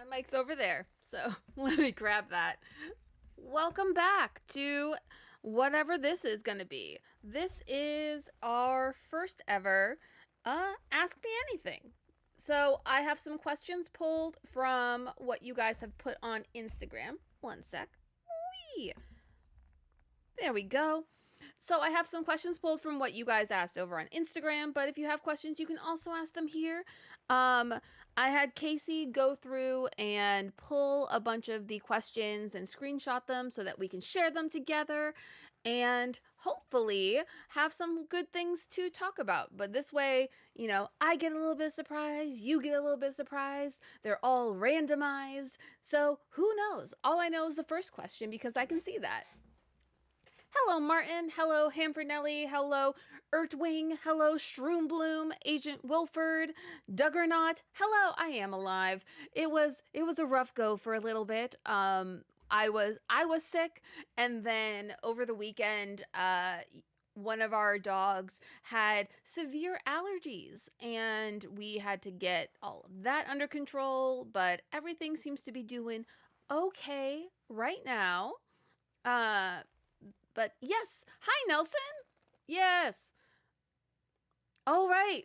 mic's over there. So let me grab that. Welcome back to whatever this is going to be. This is our first ever Ask Me Anything. So I have some questions pulled from what you guys have put on Instagram. One sec. Whee! There we go. So I have some questions pulled from what you guys asked over on Instagram, but if you have questions, you can also ask them here. I had Casey go through and pull a bunch of the questions and screenshot them so that we can share them together and hopefully have some good things to talk about. But this way, I get a little bit surprised, you get a little bit surprised. They're all randomized. So who knows? All I know is the first question because I can see that. Hello, Martin. Hello, Hamfernelli. Hello, Ertwing. Hello, Stroombloom. Agent Wilford. Duggernaut. Hello, I am alive. It was a rough go for a little bit. I was sick, and then over the weekend, one of our dogs had severe allergies, and we had to get all of that under control. But everything seems to be doing okay right now. Uh, but yes. Hi, Nelson. Yes. All right.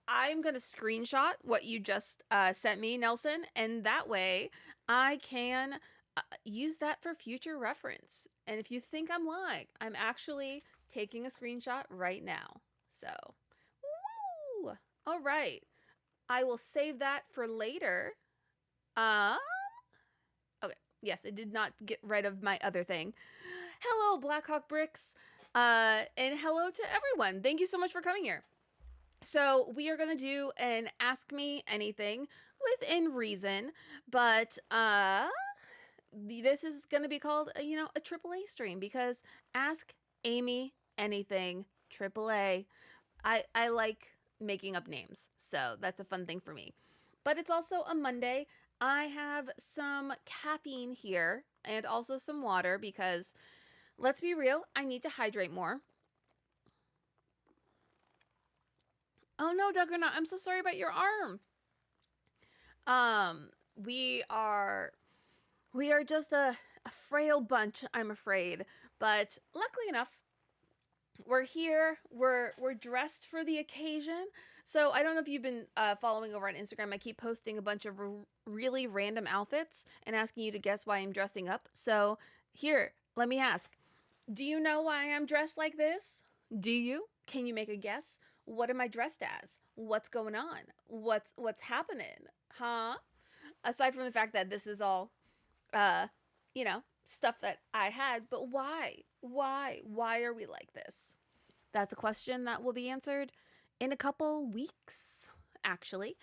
I'm going to screenshot what you just sent me, Nelson, and that way I can use that for future reference. And if you think I'm lying, I'm actually taking a screenshot right now. So, woo! All right. I will save that for later. Uh, okay. Yes, it did not get rid of my other thing. Hello, Blackhawk Bricks. And hello to everyone. Thank you so much for coming here. So we are going to do an Ask Me Anything within reason, but this is going to be called, a AAA stream because Ask Amy Anything AAA. I like making up names, so that's a fun thing for me. But it's also a Monday. I have some caffeine here and also some water because let's be real, I need to hydrate more. Oh no, Duggernaut, I'm so sorry about your arm. We are just a frail bunch, I'm afraid. But luckily enough, we're here. We're dressed for the occasion. So I don't know if you've been following over on Instagram. I keep posting a bunch of really random outfits and asking you to guess why I'm dressing up. So here, let me ask. Do you know why I'm dressed like this? Do you? Can you make a guess? What am I dressed as? What's going on? What's happening? Huh? Aside from the fact that this is all stuff that I had, but why? Why are we like this? That's a question that will be answered in a couple weeks, actually.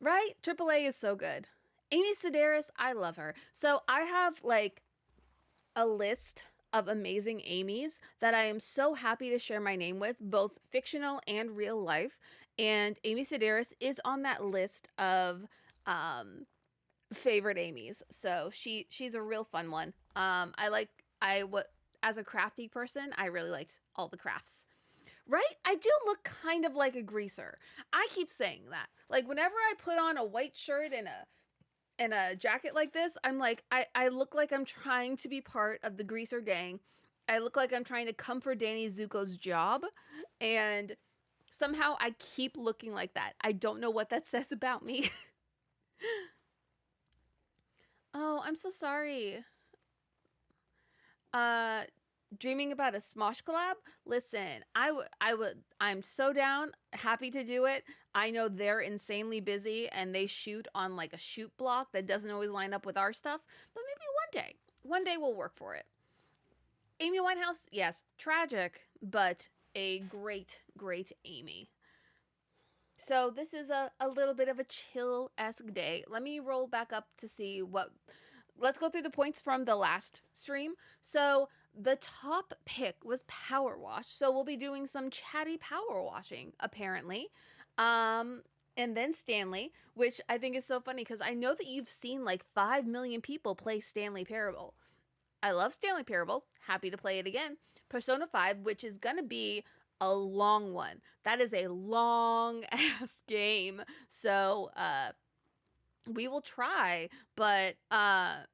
Right? AAA is so good. Amy Sedaris, I love her. So I have like a list of amazing Amy's that I am so happy to share my name with, both fictional and real life. And Amy Sedaris is on that list of favorite Amy's. So she's a real fun one. As a crafty person, I really liked all the crafts. Right? I do look kind of like a greaser. I keep saying that. Like whenever I put on a white shirt and a jacket like this, I'm like, I look like I'm trying to be part of the greaser gang. I look like I'm trying to come for Danny Zuko's job. And somehow I keep looking like that. I don't know what that says about me. Oh, I'm so sorry. Uh, Dreaming about a Smosh collab? Listen, I'm so down, happy to do it. I know they're insanely busy and they shoot on like a shoot block that doesn't always line up with our stuff, but maybe one day we'll work for it. Amy Winehouse, yes, tragic, but a great Amy. So this is a little bit of a chill-esque day. Let me roll back up to see what. Let's go through the points from the last stream. So the top pick was Power Wash. So we'll be doing some chatty power washing, apparently. And then Stanley, which I think is so funny because I know that you've seen like 5 million people play Stanley Parable. I love Stanley Parable. Happy to play it again. Persona 5, which is going to be a long one. That is a long ass game. So, We will try, but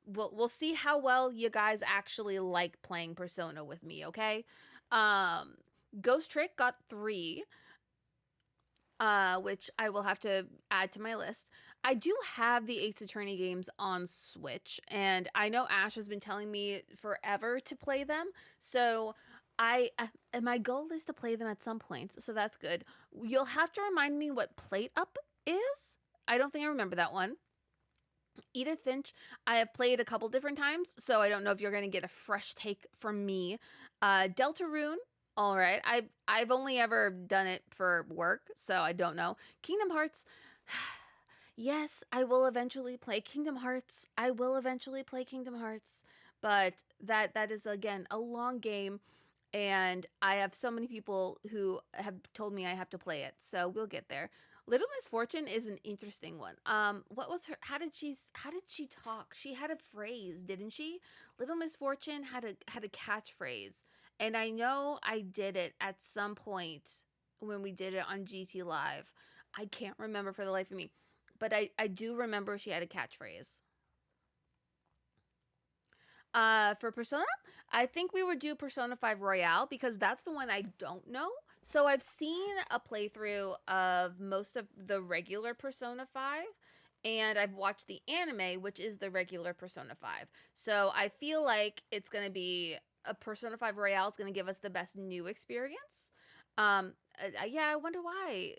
we'll see how well you guys actually like playing Persona with me, okay? Um Ghost Trick got 3, which I will have to add to my list. I do have the Ace Attorney games on Switch, and I know Ash has been telling me forever to play them. So and my goal is to play them at some point, so that's good. You'll have to remind me what Plate Up is. I don't think I remember that one. Edith Finch, I have played a couple different times, so I don't know if you're going to get a fresh take from me. Deltarune, all right. I've only ever done it for work, so I don't know. Kingdom Hearts, yes, I will eventually play Kingdom Hearts. I will eventually play Kingdom Hearts, but that is again a long game, and I have so many people who have told me I have to play it, so we'll get there. Little Miss Fortune is an interesting one. What was her? How did she talk? She had a phrase, didn't she? Little Miss Fortune had a catchphrase, and I know I did it at some point when we did it on GT Live. I can't remember for the life of me, but I do remember she had a catchphrase. For Persona, I think we would do Persona 5 Royale because that's the one I don't know. So I've seen a playthrough of most of the regular Persona 5, and I've watched the anime, which is the regular Persona 5. So I feel like it's going to be a Persona 5 Royale is going to give us the best new experience. Yeah, I wonder why,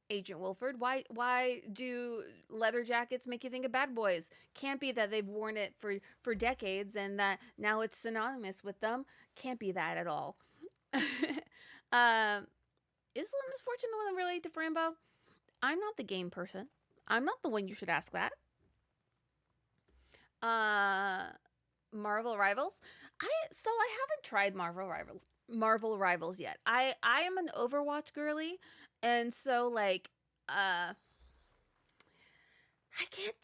Agent Wilford. Why do leather jackets make you think of bad boys? Can't be that they've worn it for decades and that now it's synonymous with them. Can't be that at all. um, is Little Misfortune the one that related to Frambo? I'm not the game person. I'm not the one you should ask that. Uh, Marvel Rivals. I haven't tried Marvel Rivals yet. I am an Overwatch girly, and so like I can't.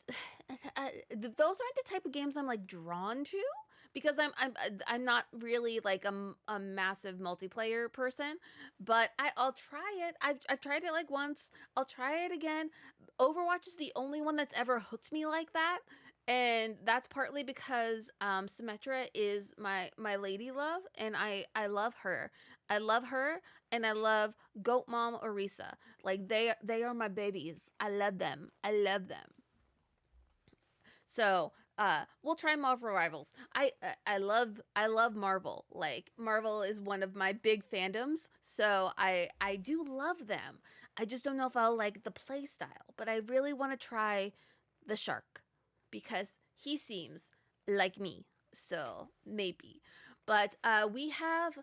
Those aren't the type of games I'm like drawn to because I'm not really like a massive multiplayer person, but I'll try it. I've tried it like once. I'll try it again. Overwatch is the only one that's ever hooked me like that. And that's partly because Symmetra is my lady love, and I love her. I love her, and I love Goat Mom Orisa. Like they are my babies. I love them. I love them. So we'll try Marvel Rivals. I love Marvel. Like Marvel is one of my big fandoms, so I do love them. I just don't know if I'll like the play style, but I really want to try the shark because he seems like me. So maybe. But we have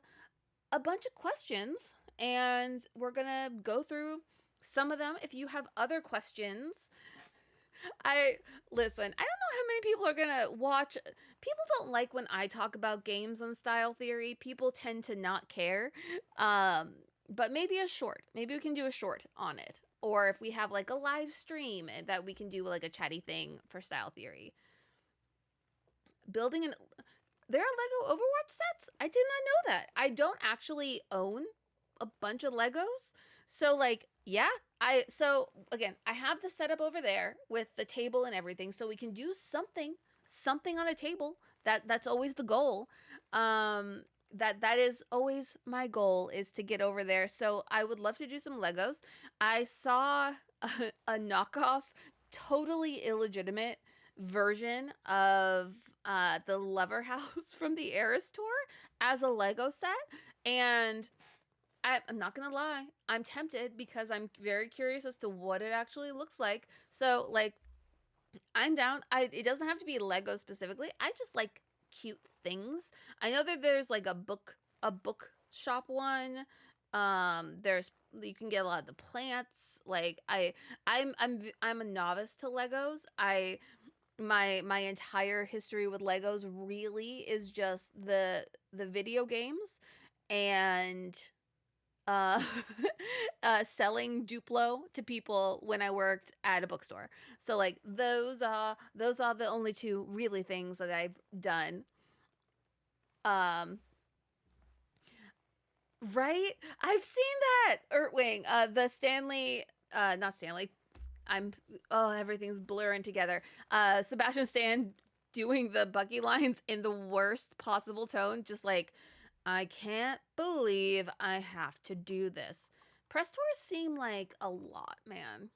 a bunch of questions, and we're gonna go through some of them. If you have other questions, I listen. I don't know how many people are gonna watch. People don't like when I talk about games on Style Theory. People tend to not care. But maybe a short. Maybe we can do a short on it, or if we have like a live stream that we can do like a chatty thing for Style Theory. Building an There are Lego Overwatch sets. I did not know that. I don't actually own a bunch of Legos, so like yeah, I have the setup over there with the table and everything, so we can do something on a table. That's always the goal. That is always my goal is to get over there. So I would love to do some Legos. I saw a knockoff, totally illegitimate version of the Lover House from the Eras tour as a Lego set, and I'm not gonna lie, I'm tempted because I'm very curious as to what it actually looks like. So like, I'm down. It doesn't have to be Lego specifically. I just like cute things. I know that there's like a book shop one. There's you can get a lot of the plants. Like I'm a novice to Legos. My entire history with Legos really is just the video games and uh, selling Duplo to people when I worked at a bookstore. So like those are the only two really things that I've done. Um, right? I've seen that Ertwing, the Stanley, not Stanley. I'm oh, everything's blurring together. Sebastian Stan doing the Bucky lines in the worst possible tone, just like, I can't believe I have to do this. Press tours seem like a lot, man.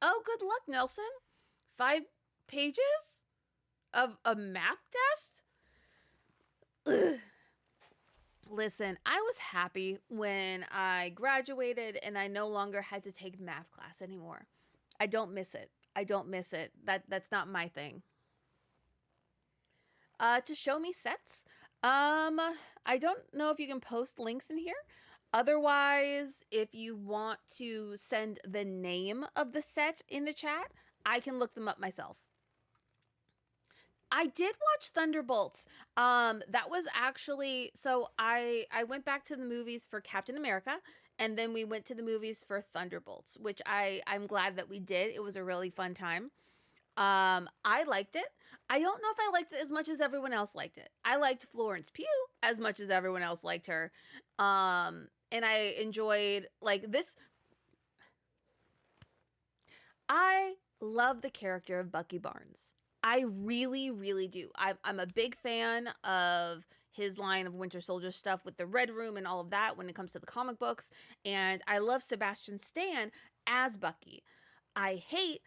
Oh, good luck, Nelson. 5 pages of a math test? Ugh. Listen, I was happy when I graduated and I no longer had to take math class anymore. I don't miss it. I don't miss it. That's not my thing. To show me sets, I don't know if you can post links in here. Otherwise, if you want to send the name of the set in the chat, I can look them up myself. I did watch Thunderbolts. That was actually so I went back to the movies for Captain America, and then we went to the movies for Thunderbolts, which I'm glad that we did. It was a really fun time. I liked it. I don't know if I liked it as much as everyone else liked it. I liked Florence Pugh as much as everyone else liked her. And I enjoyed like this. I love the character of Bucky Barnes. I really, really do. I'm a big fan of his line of Winter Soldier stuff with the Red Room and all of that when it comes to the comic books. And I love Sebastian Stan as Bucky. I hate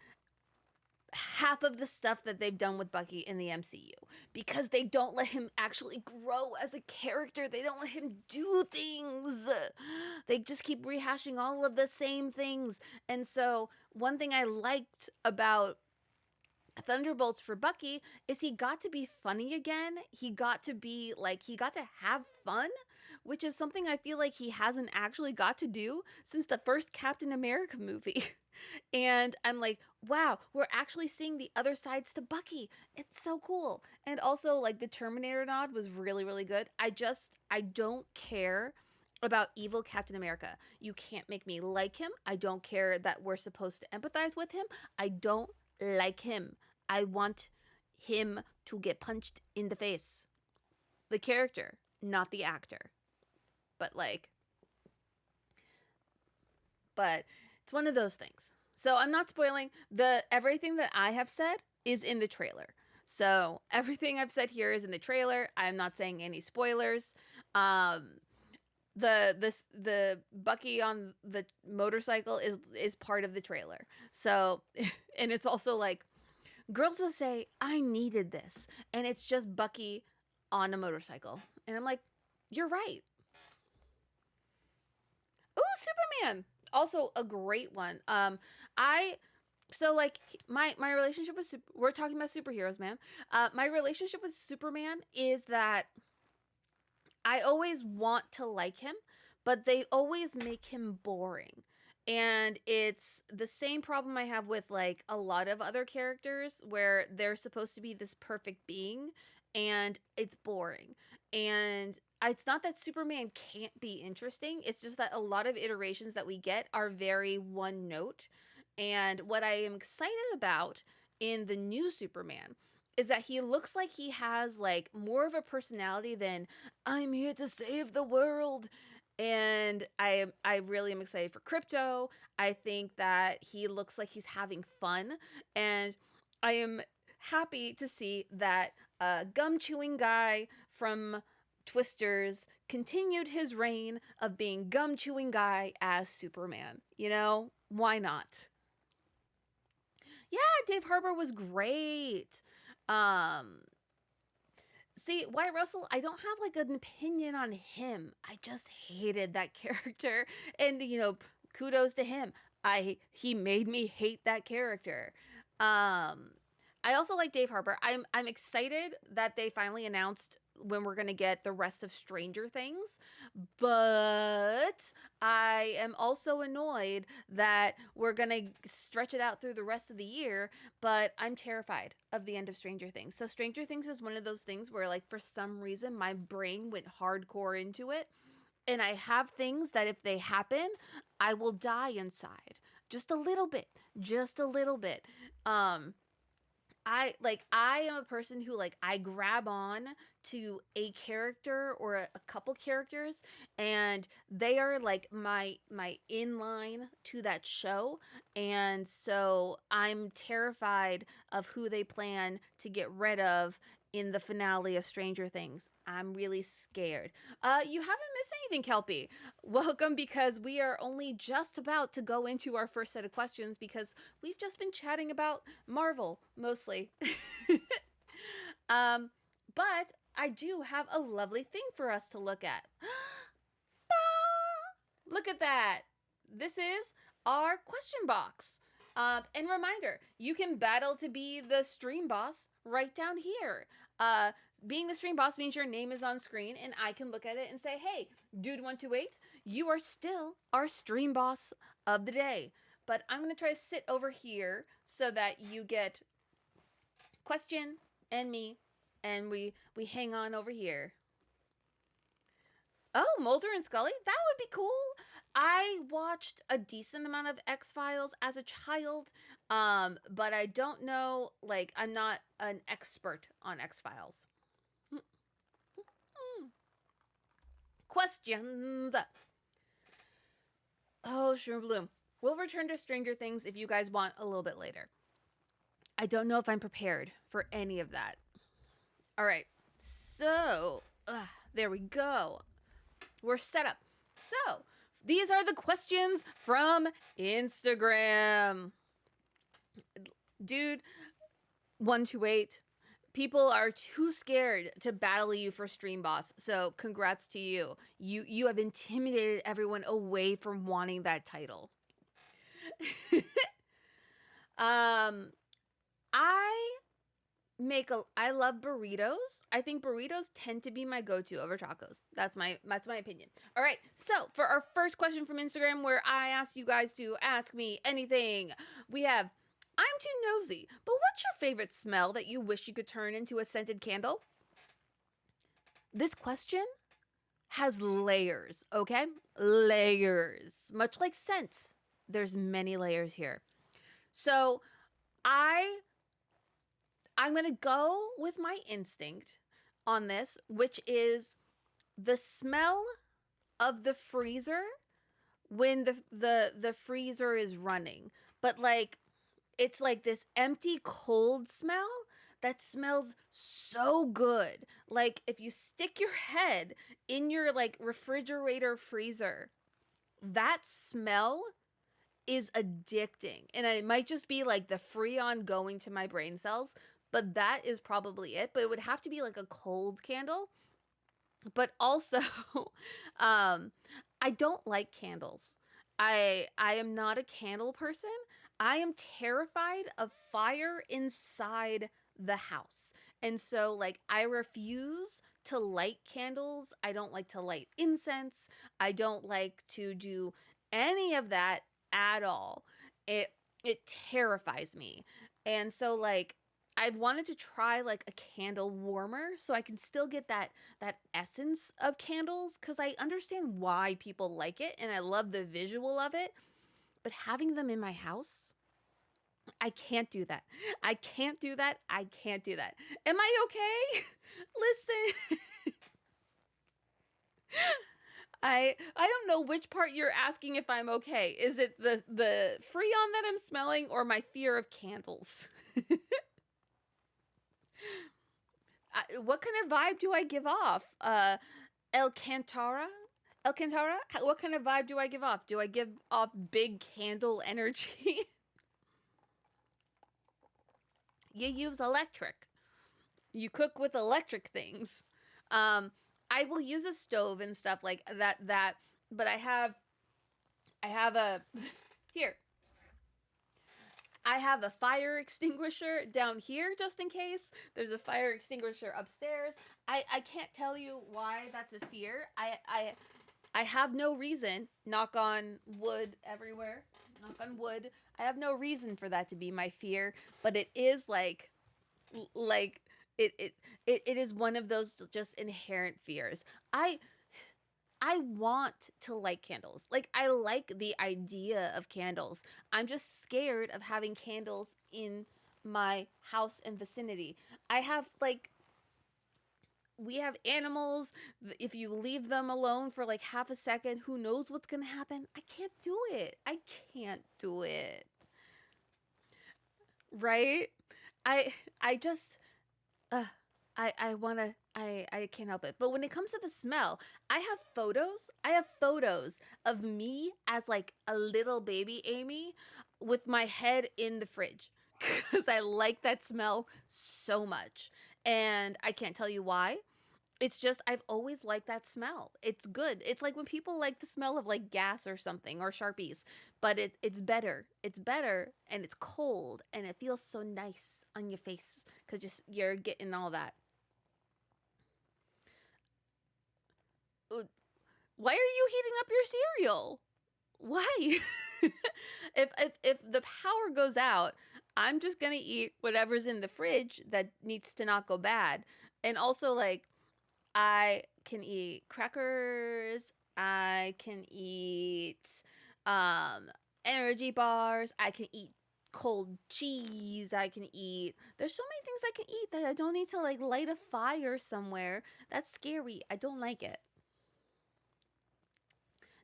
half of the stuff that they've done with Bucky in the MCU because they don't let him actually grow as a character. They don't let him do things. They just keep rehashing all of the same things. And so, one thing I liked about Thunderbolts for Bucky is he got to be funny again. He got to be like, he got to have fun, which is something I feel like he hasn't actually got to do since the first Captain America movie. And I'm like, wow, we're actually seeing the other sides to Bucky. It's so cool. And also, like, the Terminator nod was really, really good. I don't care about evil Captain America. You can't make me like him. I don't care that we're supposed to empathize with him. I don't like him. I want him to get punched in the face. The character, not the actor. But, like, but it's one of those things. So I'm not spoiling. The everything that I have said is in the trailer. So everything I've said here is in the trailer. I'm not saying any spoilers. Um the Bucky on the motorcycle is part of the trailer. So and it's also like girls will say I needed this and it's just Bucky on a motorcycle. And I'm like, you're right. Ooh, Superman. Also a great one. I so like my relationship with we're talking about superheroes, man. My relationship with Superman is that I always want to like him, but they always make him boring. And it's the same problem I have with like a lot of other characters where they're supposed to be this perfect being and it's boring. And it's not that Superman can't be interesting, it's just that a lot of iterations that we get are very one note. And what I am excited about in the new Superman is that he looks like he has like more of a personality than I'm here to save the world. And I really am excited for Crypto. I think that he looks like he's having fun, and I am happy to see that gum chewing guy from Twisters continued his reign of being gum chewing guy as Superman. You know, why not? Yeah, Dave Harbour was great. Um, See, Wyatt Russell, I don't have like an opinion on him. I just hated that character. And kudos to him. He made me hate that character. Um I also like Dave Harbour. I'm excited that they finally announced when we're going to get the rest of Stranger Things, but I am also annoyed that we're going to stretch it out through the rest of the year, but I'm terrified of the end of Stranger Things. So Stranger Things is one of those things where like for some reason my brain went hardcore into it, and I have things that if they happen, I will die inside. Just a little bit. Just a little bit. Um I am a person who like I grab on to a character or a couple characters, and they are like my inline to that show, and so I'm terrified of who they plan to get rid of in the finale of Stranger Things. I'm really scared. You haven't missed anything, Kelpie. Welcome, because we are only just about to go into our first set of questions because we've just been chatting about Marvel mostly. um, but I do have a lovely thing for us to look at. Look at that. This is our question box. And reminder, you can battle to be the stream boss right down here. Uh, Being the stream boss means your name is on screen and I can look at it and say, hey, Dude128, you are still our stream boss of the day. But I'm going to try to sit over here so that you get question and me, and we hang on over here. Oh, Mulder and Scully? That would be cool. I watched a decent amount of X-Files as a child, but I don't know, like, I'm not an expert on X-Files. Questions. Oh, sure, Bloom. We'll return to Stranger Things if you guys want a little bit later. I don't know if I'm prepared for any of that. All right, so there we go. We're set up. So these are the questions from Instagram. Dude, 128. People are too scared to battle you for stream boss. So congrats to you. You have intimidated everyone away from wanting that title. I love burritos. I think burritos tend to be my go-to over tacos. That's my opinion. All right. So, for our first question from Instagram, where I asked you guys to ask me anything, we have, I'm too nosy, but what's your favorite smell that you wish you could turn into a scented candle? This question has layers, okay? Layers. Much like scents, there's many layers here. So, I'm going to go with my instinct on this, which is the smell of the freezer when the freezer is running. But like it's like this empty cold smell that smells so good. Like if you stick your head in your like refrigerator freezer, that smell is addicting. And it might just be like the freon going to my brain cells, but that is probably it. But it would have to be like a cold candle. But also, I don't like candles. I am not a candle person. I am terrified of fire inside the house. And so like I refuse to light candles. I don't like to light incense. I don't like to do any of that at all. It terrifies me. And so like I've wanted to try like a candle warmer so I can still get that essence of candles, cuz I understand why people like it and I love the visual of it, but having them in my house, I can't do that. I can't do that. I can't do that. Am I okay? Listen. I don't know which part you're asking if I'm okay. Is it the freon that I'm smelling or my fear of candles? What kind of vibe do I give off? Elcantara? Elcantara? What kind of vibe do I give off? Do I give off big candle energy? You use electric. You cook with electric things. I will use a stove and stuff like that, but I have a here. I have a fire extinguisher down here just in case. There's a fire extinguisher upstairs. I can't tell you why that's a fear. I have no reason, knock on wood everywhere, knock on wood. I have no reason for that to be my fear, but it is like it is one of those just inherent fears. I want to light candles. Like I like the idea of candles. I'm just scared of having candles in my house and vicinity. I have like we have animals. If you leave them alone for like half a second, who knows what's going to happen? I can't do it. I can't do it. Right? I I just uh, I want to I can't help it. But when it comes to the smell, I have photos. I have photos of me as like a little baby Amy with my head in the fridge cuz I like that smell so much. And I can't tell you why. It's just I've always liked that smell. It's good. It's like when people like the smell of like gas or something or Sharpies, but it's better. It's better and it's cold and it feels so nice on your face cuz you're getting all that. Uh, Why are you heating up your cereal? Why? If the power goes out, I'm just going to eat whatever's in the fridge that needs to not go bad. And also like I can eat crackers. I can eat um, energy bars. I can eat cold cheese. I can eat. There's so many things I can eat that I don't need to like light a fire somewhere. That's scary. I don't like it.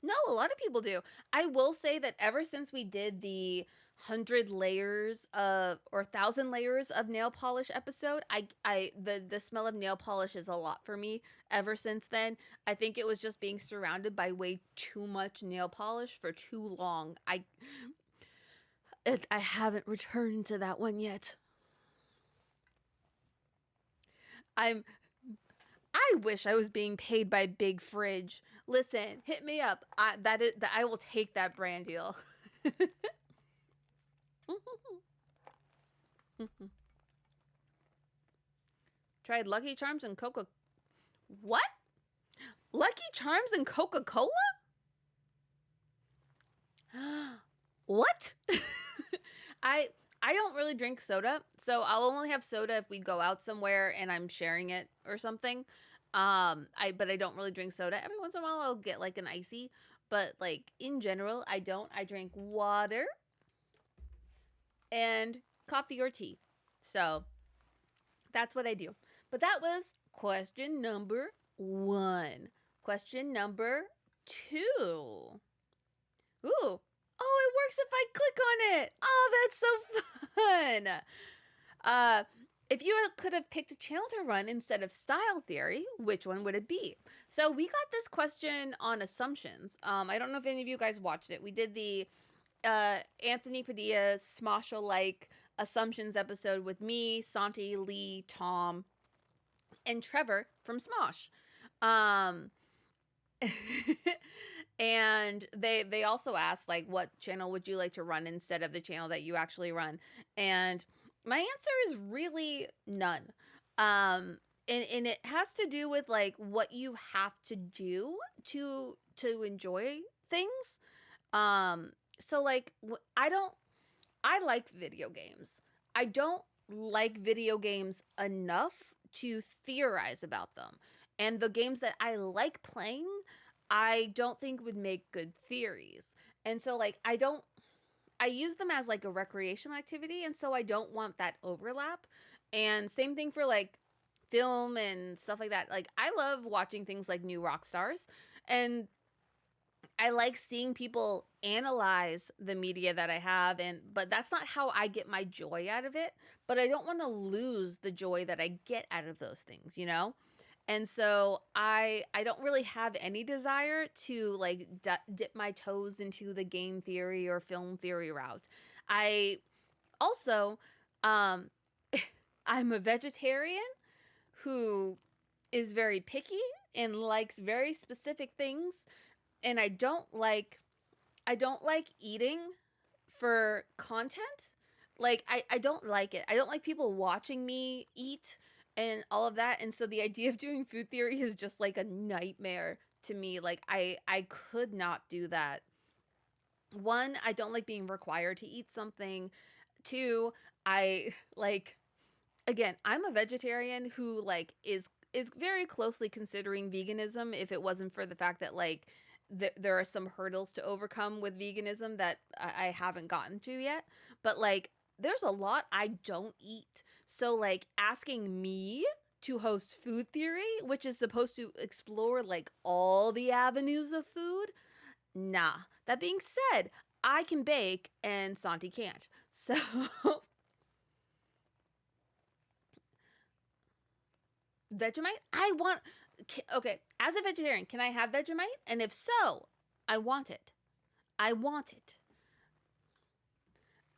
No, a lot of people do. I will say that ever since we did the 100 layers of or 1,000 layers of nail polish episode, the smell of nail polish is a lot for me. Ever since then, I think it was just being surrounded by way too much nail polish for too long. I haven't returned to that one yet. I'm I wish I was being paid by Big Fridge. Listen, hit me up. I will take that brand deal. Tried Lucky Charms and Coca. What? Lucky Charms and Coca Cola? What? I I don't really drink soda, so I'll only have soda if we go out somewhere and I'm sharing it or something. I don't really drink soda. Every once in a while I'll get like an icy, but like in general I don't. I drink water and coffee or tea. So that's what I do. But that was question number 1. Question number 2. Ooh. Oh, it works if I click on it. Oh, that's so fun. Uh, if you could have picked a channel to run instead of Style Theory, which one would it be? So we got this question on assumptions. I don't know if any of you guys watched it. We did the Anthony Padilla Smoshel like assumptions episode with me, Santi, Lee, Tom, and Trevor from Smosh. Um, and they also asked like what channel would you like to run instead of the channel that you actually run, and my answer is really none. um and it has to do with like what you have to do to enjoy things. So like I don't I like video games. I don't like video games enough to theorize about them. And the games that I like playing, I don't think would make good theories. And so like I use them as like a recreational activity, and so I don't want that overlap. And same thing for like film and stuff like that. Like I love watching things like New Rock Stars, and I like seeing people analyze the media that I have, and but that's not how I get my joy out of it. But I don't want to lose the joy that I get out of those things, you know? And so I don't really have any desire to like dip my toes into the game theory or film theory route. I also um I'm a vegetarian who is very picky and likes very specific things, and I don't like eating for content. Like I don't like it. I don't like people watching me eat and all of that. And so the idea of doing food theory is just like a nightmare to me. Like I could not do that. One, I don't like being required to eat something. Two, I like again, I'm a vegetarian who like is very closely considering veganism if it wasn't for the fact that like there are some hurdles to overcome with veganism that I haven't gotten to yet. But like there's a lot I don't eat. So like asking me to host food theory, which is supposed to explore like all the avenues of food, nah. That being said, I can bake and Santi can't. So Vegemite, I want. Okay, as a vegetarian, can I have Vegemite? And if so, I want it. I want it.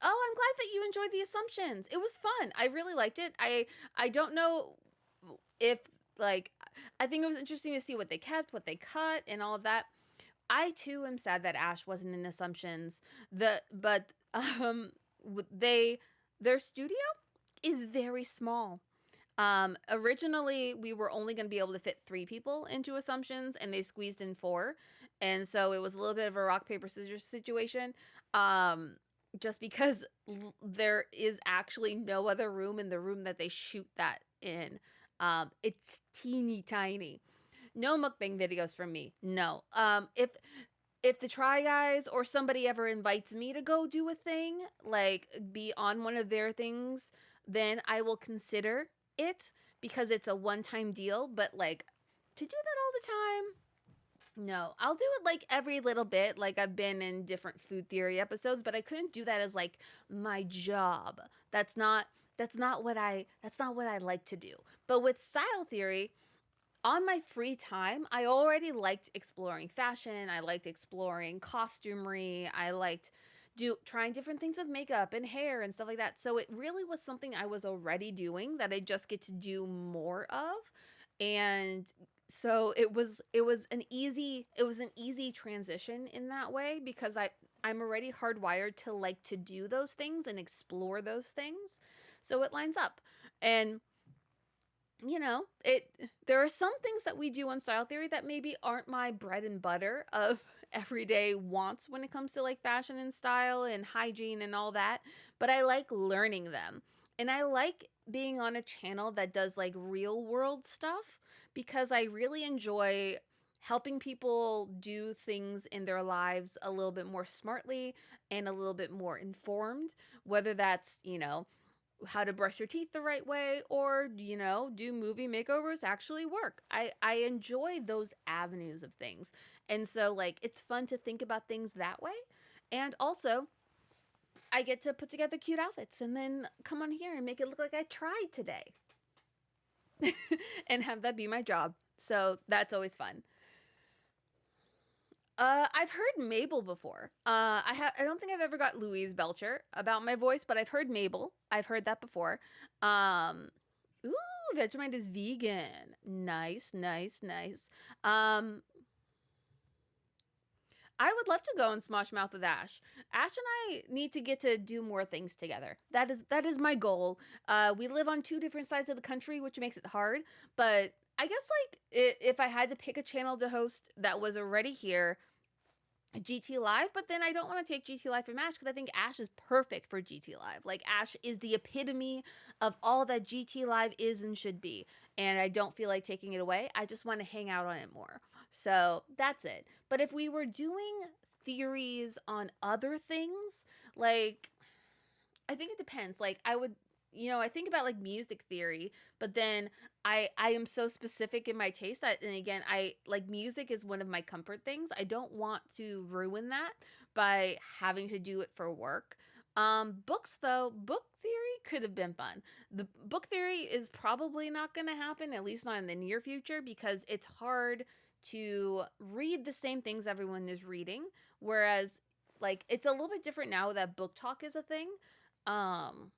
Oh, I'm glad that you enjoyed the assumptions. It was fun. I really liked it. I don't know if like I think it was interesting to see what they kept, what they cut, and all of that. I too am sad that Ash wasn't in Assumptions. But they their studio is very small. Originally, we were only going to be able to fit 3 people into Assumptions, and they squeezed in 4, and so it was a little bit of a rock paper scissors situation. Um, just because there is actually no other room in the room that they shoot that in. It's teeny tiny. No mukbang videos from me. No. If the Try Guys or somebody ever invites me to go do a thing, like be on one of their things, then I will consider it because it's a one-time deal. But like to do that all the time, no. I'll do it like every little bit. Like I've been in different food theory episodes, but I couldn't do that as like my job. That's not what I like to do. But with style theory, on my free time, I already liked exploring fashion. I liked exploring costumery. I liked do trying different things with makeup and hair and stuff like that. So it really was something I was already doing that I just get to do more of. And so it was an easy transition in that way because I'm already hardwired to like to do those things and explore those things. So it lines up. And it there are some things that we do on style theory that maybe aren't my bread and butter of everyday wants when it comes to like fashion and style and hygiene and all that, but I like learning them. And I like being on a channel that does like real world stuff because I really enjoy helping people do things in their lives a little bit more smartly and a little bit more informed, whether that's, how to brush your teeth the right way or do movie makeovers actually work. I enjoy those avenues of things, and so like it's fun to think about things that way. And also I get to put together cute outfits and then come on here and make it look like I tried today and have that be my job, so that's always fun. I've heard Mabel before. I don't think I've ever got Louise Belcher about my voice, but I've heard Mabel. I've heard that before. Um, ooh, Vegemite is vegan. Nice, nice, nice. Um, I would love to go and Smosh Mouth with Ash. Ash and I need to get to do more things together. That is my goal. We live on 2 different sides of the country, which makes it hard. But I guess like if I had to pick a channel to host that was already here, GT Live, but then I don't want to take GT Live from Ash because I think Ash is perfect for GT Live. Like Ash is the epitome of all that GT Live is and should be. And I don't feel like taking it away. I just want to hang out on it more. So that's it. But if we were doing theories on other things, like I think it depends. Like I would, I think about like music theory, but then I am so specific in my taste that, and again, I like music is one of my comfort things. I don't want to ruin that by having to do it for work. Books though, book theory could have been fun. The book theory is probably not going to happen, at least not in the near future, because it's hard to read the same things everyone is reading. Whereas, like, it's a little bit different now that book talk is a thing. Um,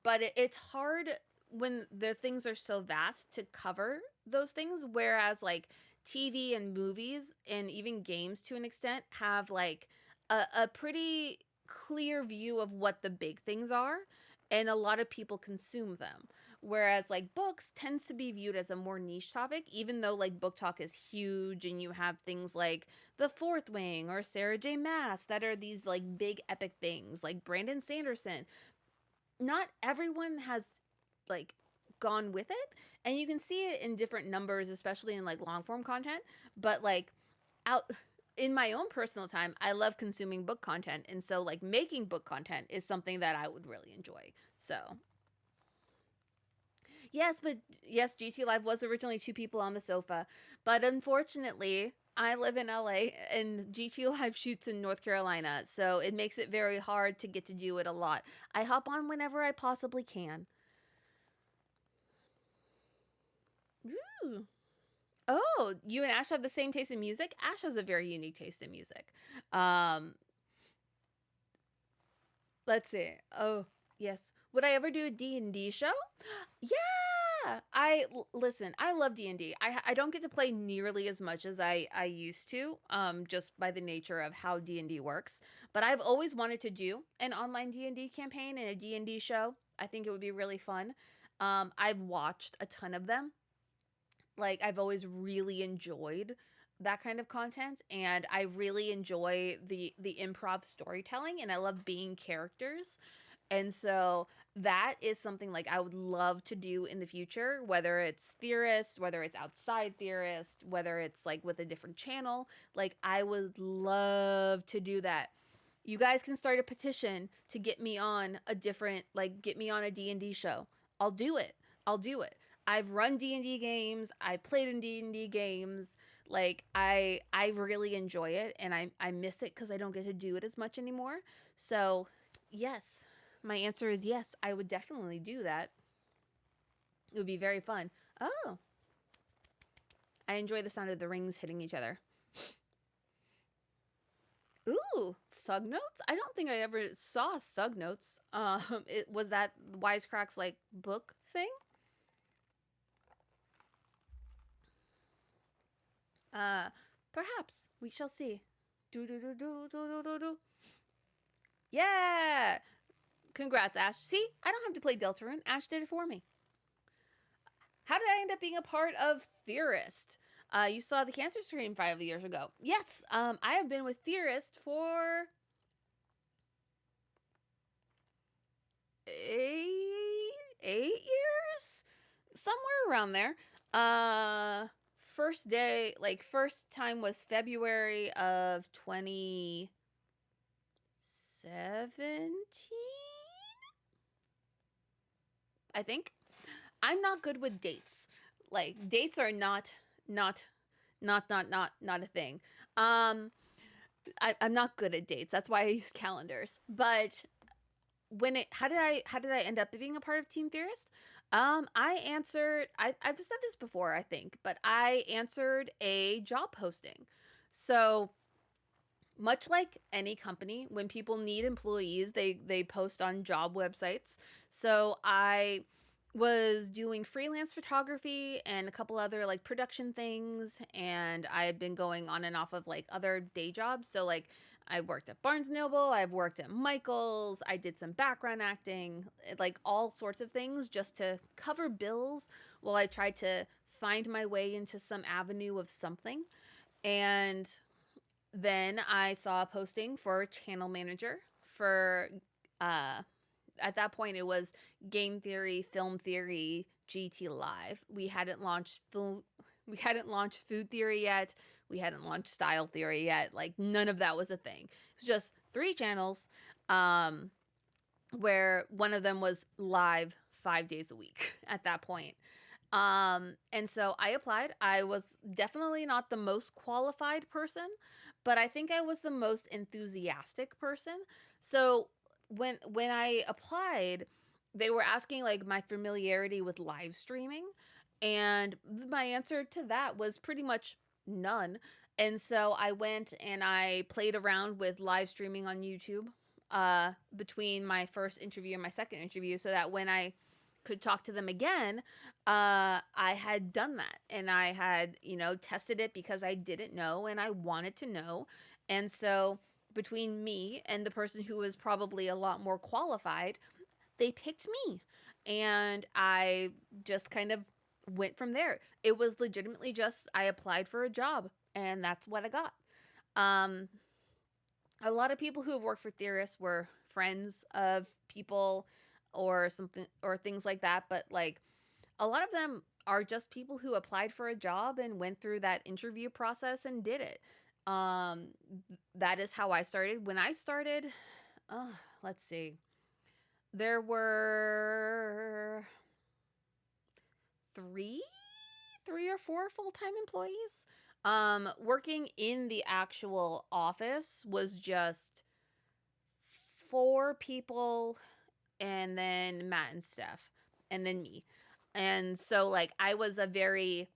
but it's hard when the things are so vast to cover those things, whereas like TV and movies and even games to an extent have like a pretty clear view of what the big things are, and a lot of people consume them, whereas like books tends to be viewed as a more niche topic, even though like book talk is huge and you have things like the Fourth Wing or Sarah J Maas that are these like big epic things, like Brandon Sanderson. Not everyone has like gone with it, and you can see it in different numbers, especially in like long form content. But like out in my own personal time, I love consuming book content. And so, like, making book content is something that I would really enjoy. So, yes, GT Live was originally two people on the sofa. But unfortunately, I live in LA and GT Live shoots in North Carolina. So, it makes it very hard to get to do it a lot. I hop on whenever I possibly can. Ooh. Oh, you and Ash have the same taste in music? Ash has a very unique taste in music. Um, let's see. Oh, yes. Would I ever do a D&D show? Yeah. Listen, I love D&D. I don't get to play nearly as much as I used to just by the nature of how D&D works, but I've always wanted to do an online D&D campaign and a D&D show. I think it would be really fun. I've watched a ton of them. Like, I've always really enjoyed that kind of content, and I really enjoy the improv storytelling, and I love being characters. And so that is something like I would love to do in the future, whether it's Theorist, whether it's outside Theorist, whether it's like with a different channel. Like, I would love to do that. You guys can start a petition to get me on a different, like, get me on a D&D show. I'll do it. I'll do it. I've run D&D games. I've played in D&D games. Like, I really enjoy it, and I miss it cuz I don't get to do it as much anymore. So, yes. My answer is yes. I would definitely do that. It would be very fun. Oh, I enjoy the sound of the rings hitting each other. Ooh, Thug Notes? I don't think I ever saw Thug Notes. It was that Wisecracks like book thing. Uh, Perhaps we shall see. Do do do do do do do do. Yeah. Congrats, Ash. See, I don't have to play Deltarune. Ash did it for me. How did I end up being a part of Theorist? You saw the cancer stream 5 years ago. Yes, I have been with Theorist for 8 years, somewhere around there. Uh, First day, like first time was February of 2017. I think. I'm not good with dates. Like, dates are not not a thing. Um, I'm not good at dates. That's why I use calendars. But how did I end up being a part of Team Theorist? I answered. I've said this before, I think, but I answered a job posting. So much like any company, when people need employees, they post on job websites. So I was doing freelance photography and a couple other like production things, and I had been going on and off of like other day jobs. So like I worked at Barnes Noble, I've worked at Michaels, I did some background acting, like all sorts of things just to cover bills while I tried to find my way into some avenue of something. And then I saw a posting for channel manager for uh at that point it was game theory, film theory, GT Live. We hadn't launched food theory yet. We hadn't launched style theory yet. Like, none of that was a thing. It was just three channels, um where one of them was live 5 days a week at that point. And so I applied. I was definitely not the most qualified person, but I think I was the most enthusiastic person. So when I applied, they were asking like my familiarity with live streaming, and my answer to that was pretty much none. And so I went and I played around with live streaming on YouTube between my first interview and my second interview, so that when I could talk to them again, I had done that, and I had, tested it because I didn't know and I wanted to know. And so between me and the person who was probably a lot more qualified, they picked me. And I just kind of went from there. It was legitimately just I applied for a job, and that's what I got. Um, a lot of people who have worked for Theorists were friends of people or something or things like that, but like a lot of them are just people who applied for a job and went through that interview process and did it. Um, that is how I started. When I started, uh, let's see, there were three, three or four full time employees. Working in the actual office was just four people, and then Matt and Steph, and then me. And so, like, I was a very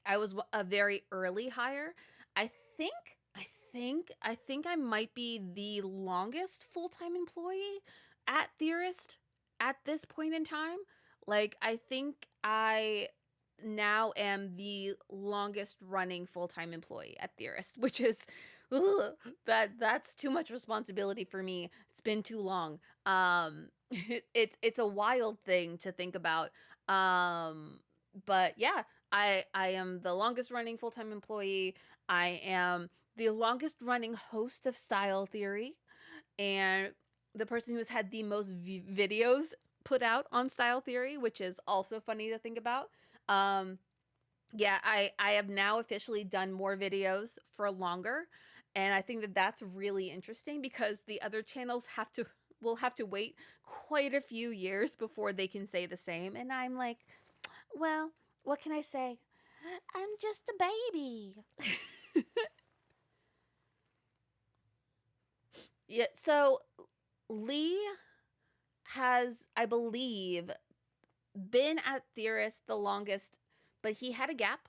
early hire. I think I think I might be the longest full-time employee at Theorist at this point in time. Like, I think I now am the longest running full-time employee at Theorist, which is ugh, that's too much responsibility for me. It's been too long. It's a wild thing to think about. But yeah, I am the longest running full-time employee. I am the longest running host of Style Theory, and the person who has had the most videos put out on Style Theory, which is also funny to think about. Um yeah, I have now officially done more videos for longer, and I think that that's really interesting because the other channels have to will have to wait quite a few years before they can say the same, and I'm like, well, what can I say? I'm just a baby. Yeah, so Lee has, I believe, been at Theorist the longest, but he had a gap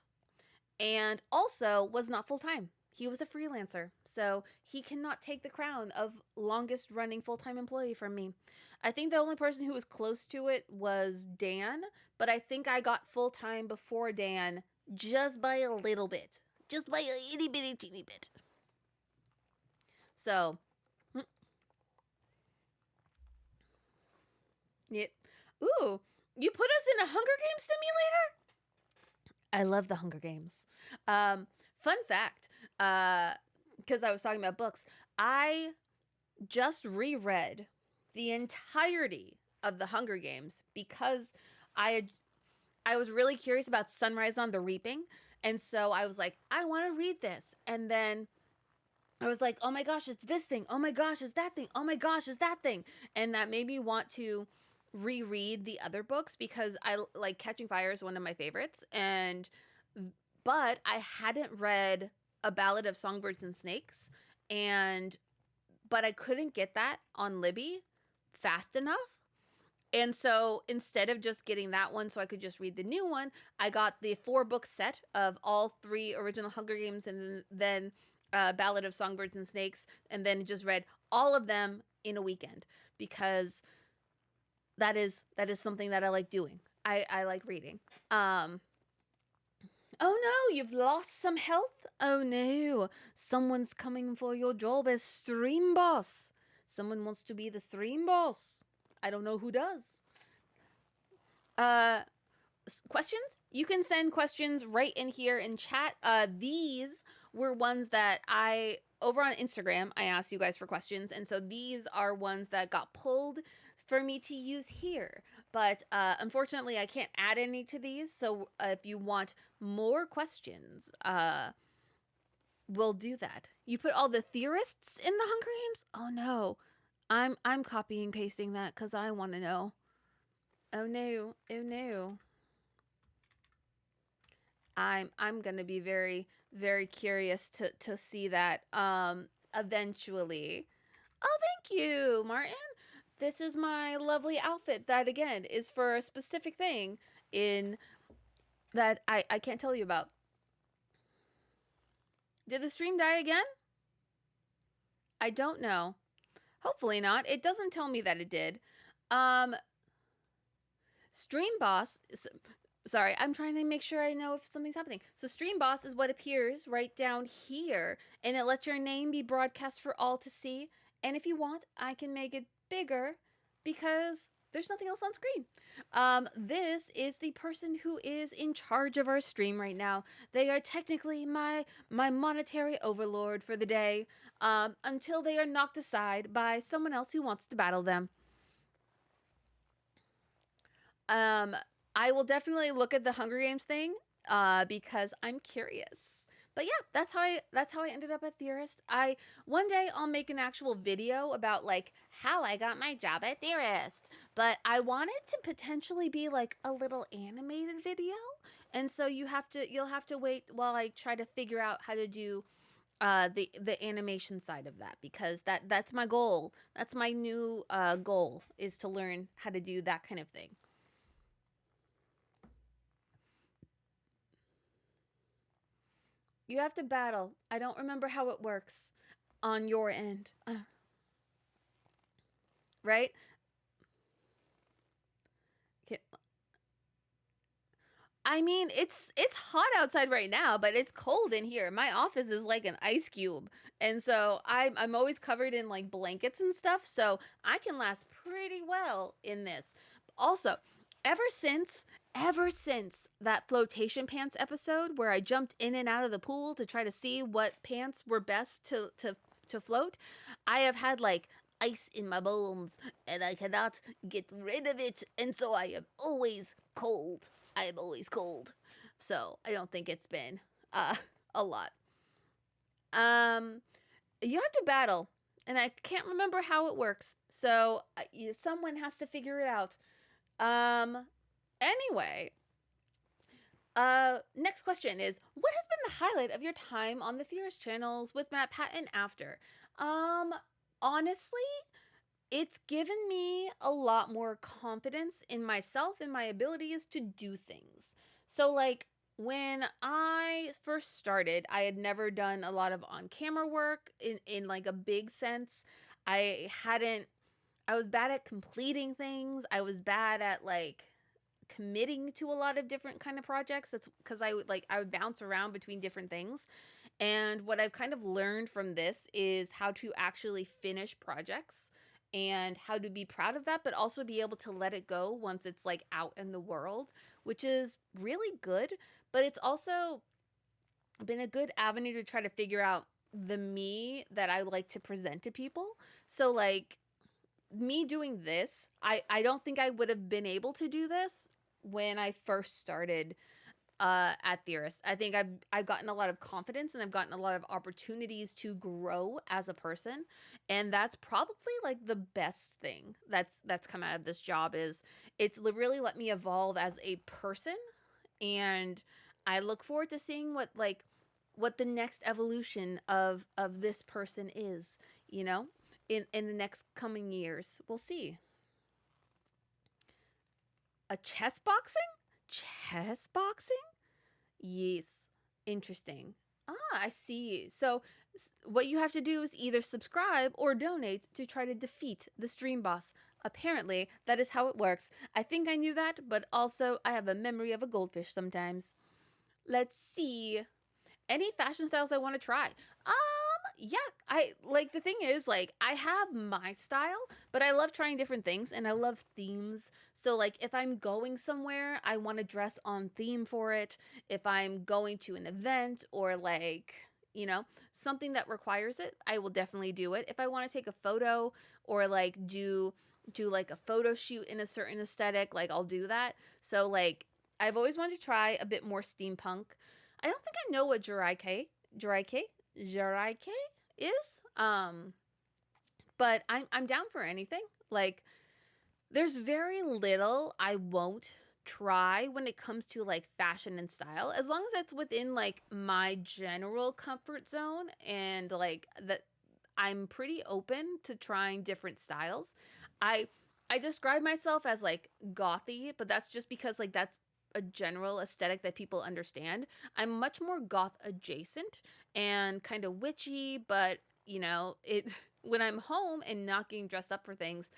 and also was not full time. He was a freelancer, so he cannot take the crown of longest running full time employee from me. I think the only person who was close to it was Dan, but I think I got full time before Dan just by a little bit, just by a itty bitty teeny bit. So, yeah. Ooh, you put us in a Hunger Games simulator? I love the Hunger Games. Fun fact, because I was talking about books, I just reread the entirety of the Hunger Games because I had, I was really curious about Sunrise on the Reaping, and so I was like, I want to read this, and then I was like, oh my gosh, it's this thing. Oh my gosh, it's that thing. Oh my gosh, it's that thing. And that made me want to reread the other books because I like Catching Fire is one of my favorites. And but I hadn't read A Ballad of Songbirds and Snakes, and but I couldn't get that on Libby fast enough. And so instead of just getting that one so I could just read the new one, I got the four book set of all three original Hunger Games and then Ballad of Songbirds and Snakes, and then just read all of them in a weekend because that is something that I like doing. I like reading. Oh no, you've lost some health? Oh no, someone's coming for your job as stream boss. Someone wants to be the stream boss. I don't know who does. Uh, Questions? You can send questions right in here in chat. These were ones that I over on Instagram. I asked you guys for questions, and so these are ones that got pulled for me to use here. But unfortunately, I can't add any to these. So if you want more questions, we'll do that. You put all the theorists in the Hunger Games? Oh no, I'm copying pasting that because I want to know. Oh no, oh no. I'm gonna be very curious to see that eventually. Oh, thank you, Martin. This is my lovely outfit that again is for a specific thing in that I can't tell you about. Did the stream die again? I don't know. Hopefully not. It doesn't tell me that it did. Um Stream Boss, sorry, I'm trying to make sure I know if something's happening. So Stream Boss is what appears right down here, and it lets your name be broadcast for all to see. And if you want, I can make it bigger because there's nothing else on screen. This is the person who is in charge of our stream right now. They are technically my monetary overlord for the day, until they are knocked aside by someone else who wants to battle them. Um, I will definitely look at the Hunger Games thing because I'm curious. But yeah, that's how I ended up at Theorist. I One day I'll make an actual video about like how I got my job at Theorist. But I want it to potentially be like a little animated video. And so you'll have to wait while I try to figure out how to do the animation side of that, because that's my goal. That's my new goal, is to learn how to do that kind of thing. You have to battle. I don't remember how it works on your end. Right? Okay. I mean, it's hot outside right now, but it's cold in here. My office is like an ice cube. And so I'm always covered in like blankets and stuff, so I can last pretty well in this. Also, ever since ever since that flotation pants episode where I jumped in and out of the pool to try to see what pants were best to float, I have had like ice in my bones and I cannot get rid of it, and so I am always cold. I am always cold. So I don't think it's been uh a lot. Um you have to battle, and I can't remember how it works. So someone has to figure it out. Um anyway, next question is, what has been the highlight of your time on the Theorist channels with Matt Patton after? Um Honestly, it's given me a lot more confidence in myself and my abilities to do things. So, like, when I first started, I had never done a lot of on camera work in like a big sense. I hadn't, I was bad at completing things. I was bad at like committing to a lot of different kind of projects. That's because I would bounce around between different things. And what I've kind of learned from this is how to actually finish projects and how to be proud of that, but also be able to let it go once it's like out in the world, which is really good. But it's also been a good avenue to try to figure out the me that I like to present to people. So, like, me doing this, I don't think I would have been able to do this when I first started at Theorist. I think I've gotten a lot of confidence and I've gotten a lot of opportunities to grow as a person, and that's probably like the best thing that's come out of this job. Is it's really let me evolve as a person, and I look forward to seeing what the next evolution of this person is, you know, in the next coming years. We'll see. A chess boxing? Chess boxing? Yes. Interesting. Ah, I see. So, what you have to do is either subscribe or donate to try to defeat the stream boss. Apparently, that is how it works. I think I knew that, but also I have a memory of a goldfish sometimes. Let's see. Any fashion styles I want to try? Yeah, I like the thing is like I have my style, but I love trying different things and I love themes. So like if I'm going somewhere, I want to dress on theme for it. If I'm going to an event or like, you know, something that requires it, I will definitely do it. If I want to take a photo or like do like a photo shoot in a certain aesthetic, like I'll do that. So like I've always wanted to try a bit more steampunk. I don't think I know what Jaraike is. But I'm down for anything. Like there's very little I won't try when it comes to like fashion and style, as long as it's within like my general comfort zone, and like that I'm pretty open to trying different styles. I I describe myself as like gothy, but that's just because like that's a general aesthetic that people understand. I'm much more goth adjacent and kind of witchy, but you know, it when I'm home and not getting dressed up for things,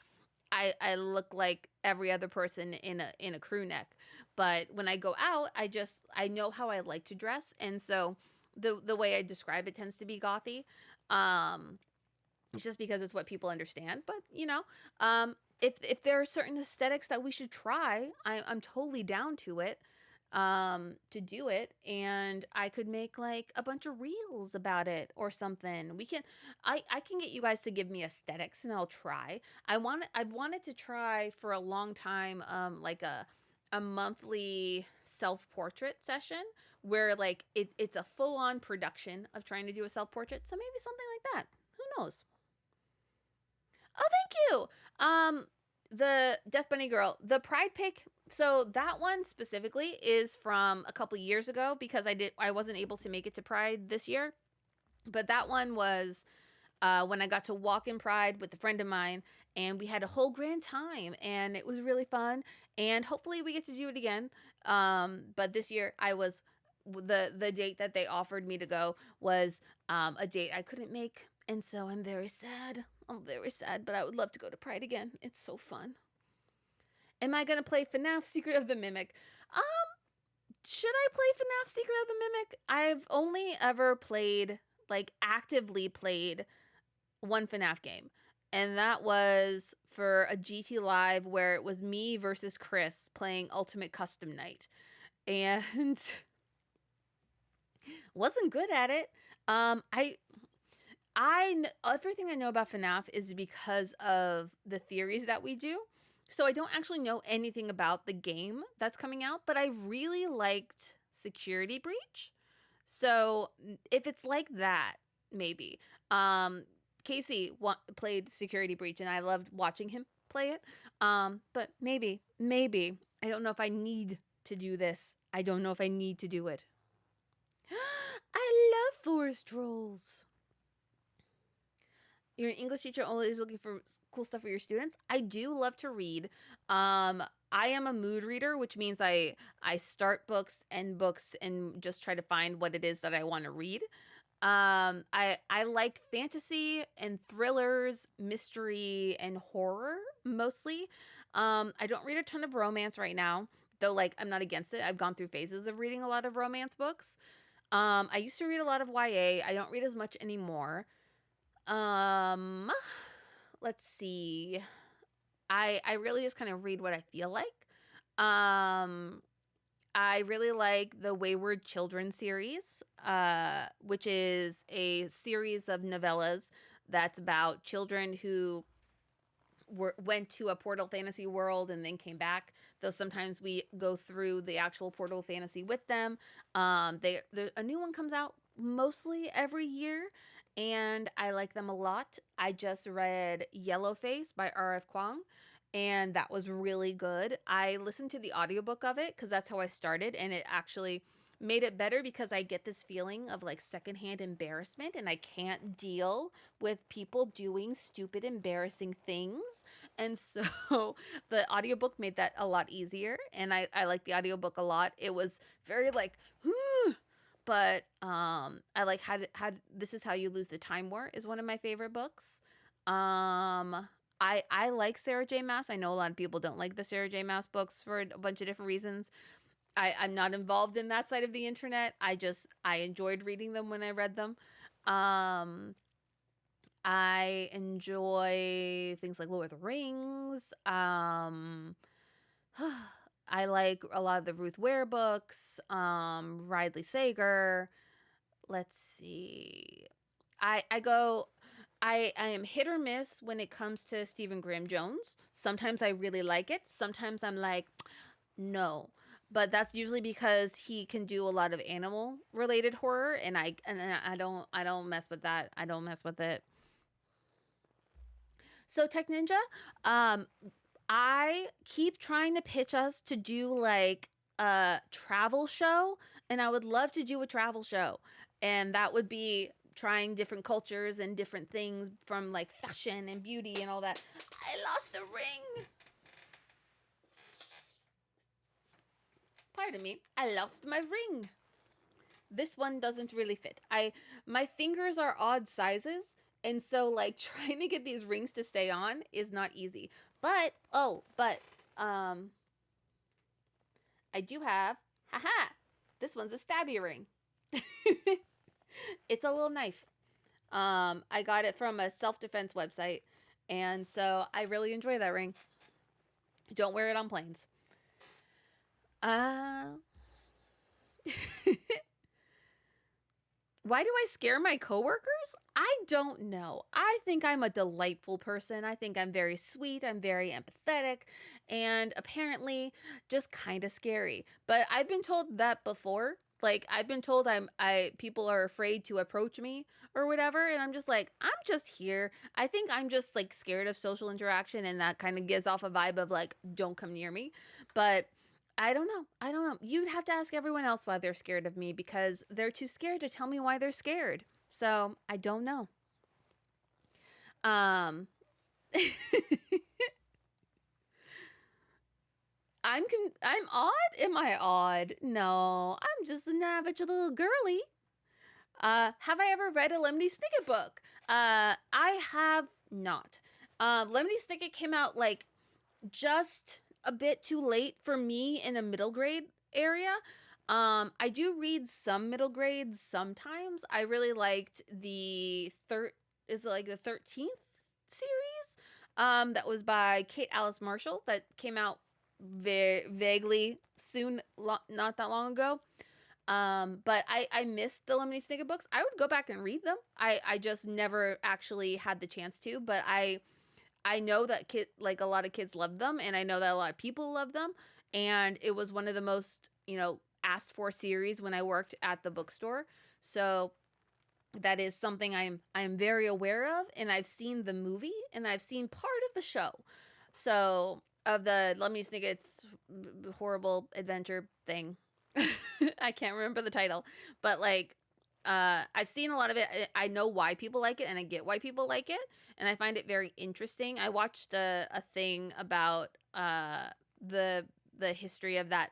I look like every other person in a crew neck. But when I go out, I know how I like to dress, and so the way I describe it tends to be gothy. Um, it's just because it's what people understand. But you know, if there are certain aesthetics that we should try, I'm totally down to it. To do it, and I could make like a bunch of reels about it or something. I can get you guys to give me aesthetics and I'll try. I've wanted to try for a long time like a monthly self-portrait session where like it's a full-on production of trying to do a self-portrait. So maybe something like that. Who knows? Oh, thank you. The Death Bunny girl, the Pride pick. So that one specifically is from a couple years ago because I wasn't able to make it to Pride this year. But that one was when I got to walk in Pride with a friend of mine, and we had a whole grand time, and it was really fun. And hopefully, we get to do it again. But this year, I was the date that they offered me to go was a date I couldn't make, and so I'm very sad. I'm very sad, but I would love to go to Pride again. It's so fun. Am I gonna play FNAF Secret of the Mimic? Um, should I play FNAF Secret of the Mimic? I've only ever played, like, actively played one FNAF game, and that was for a GT Live where it was me versus Chris playing Ultimate Custom Night, and wasn't good at it. Everything I know about FNAF is because of the theories that we do. So I don't actually know anything about the game that's coming out, but I really liked Security Breach. So if it's like that, maybe. Casey played Security Breach, and I loved watching him play it. But maybe. I don't know if I need to do this. I don't know if I need to do it. I love forest trolls. You're an English teacher always looking for cool stuff for your students. I do love to read. I am a mood reader, which means I start books, end books, and just try to find what it is that I want to read. I like fantasy and thrillers, mystery and horror mostly. I don't read a ton of romance right now, though. Like, I'm not against it. I've gone through phases of reading a lot of romance books. I used to read a lot of YA. I don't read as much anymore. Um, let's see. I really just kind of read what I feel like. Um, I really like the Wayward Children series, which is a series of novellas that's about children who went to a Portal Fantasy world and then came back. Though sometimes we go through the actual Portal Fantasy with them. A new one comes out mostly every year, and I like them a lot. I just read Yellowface by R.F. Kuang, and that was really good. I listened to the audiobook of it because that's how I started, and it actually made it better because I get this feeling of like secondhand embarrassment, and I can't deal with people doing stupid, embarrassing things. And so the audiobook made that a lot easier, and I like the audiobook a lot. It was very like, but I like how This Is How You Lose the Time War is one of my favorite books. I like Sarah J. Maas. I know a lot of people don't like the Sarah J. Maas books for a bunch of different reasons. I'm not involved in that side of the internet. I enjoyed reading them when I read them. Um, I enjoy things like Lord of the Rings. I like a lot of the Ruth Ware books. Riley Sager. Let's see. I go. I am hit or miss when it comes to Stephen Graham Jones. Sometimes I really like it. Sometimes I'm like, no. But that's usually because he can do a lot of animal related horror, and I don't mess with that. I don't mess with it. So Tech Ninja, um, I keep trying to pitch us to do like a travel show, and I would love to do a travel show. And that would be trying different cultures and different things from like fashion and beauty and all that. I lost the ring. Pardon me. I lost my ring. This one doesn't really fit. My fingers are odd sizes, and so like trying to get these rings to stay on is not easy. But um I do have, haha, this one's a stabby ring. It's a little knife. I got it from a self-defense website, and so I really enjoy that ring. Don't wear it on planes. Uh Why do I scare my coworkers? I don't know. I think I'm a delightful person. I think I'm very sweet. I'm very empathetic, and apparently just kind of scary. But I've been told that before. Like I've been told I people are afraid to approach me or whatever, and I'm just like, I'm just here. I think I'm just like scared of social interaction, and that kind of gives off a vibe of like, don't come near me. But I don't know. I don't know. You'd have to ask everyone else why they're scared of me because they're too scared to tell me why they're scared. So I don't know. Um, I'm odd. Am I odd? No, I'm just an average little girly. Have I ever read a Lemony Snicket book? I have not. Lemony Snicket came out like just a bit too late for me in a middle grade area. I do read some middle grades sometimes. I really liked the third is it like the 13th series. That was by Kate Alice Marshall that came out vaguely soon, not that long ago. But I missed the Lemony Snicket books. I would go back and read them. I just never actually had the chance to, but I know that like a lot of kids love them, and I know that a lot of people love them, and it was one of the most asked for series when I worked at the bookstore. So that is something I'm very aware of, and I've seen the movie and I've seen part of the show. So of the Lemony Snicket's horrible adventure thing. I can't remember the title, but like I've seen a lot of it. I know why people like it, and I get why people like it, and I find it very interesting. I watched a thing about the history of that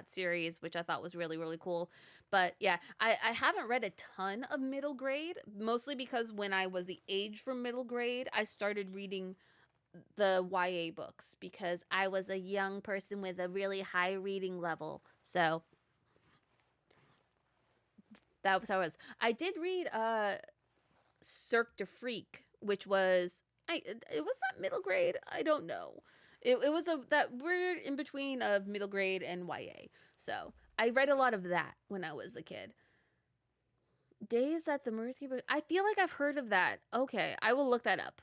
series, which I thought was really really cool. But yeah, I haven't read a ton of middle grade, mostly because when I was the age for middle grade, I started reading the YA books because I was a young person with a really high reading level. So that was how it was. I did read Cirque du Freak, which was it was that middle grade. I don't know. It was a that weird in between of middle grade and YA. So I read a lot of that when I was a kid. Days at the Mercy. I feel like I've heard of that. Okay, I will look that up.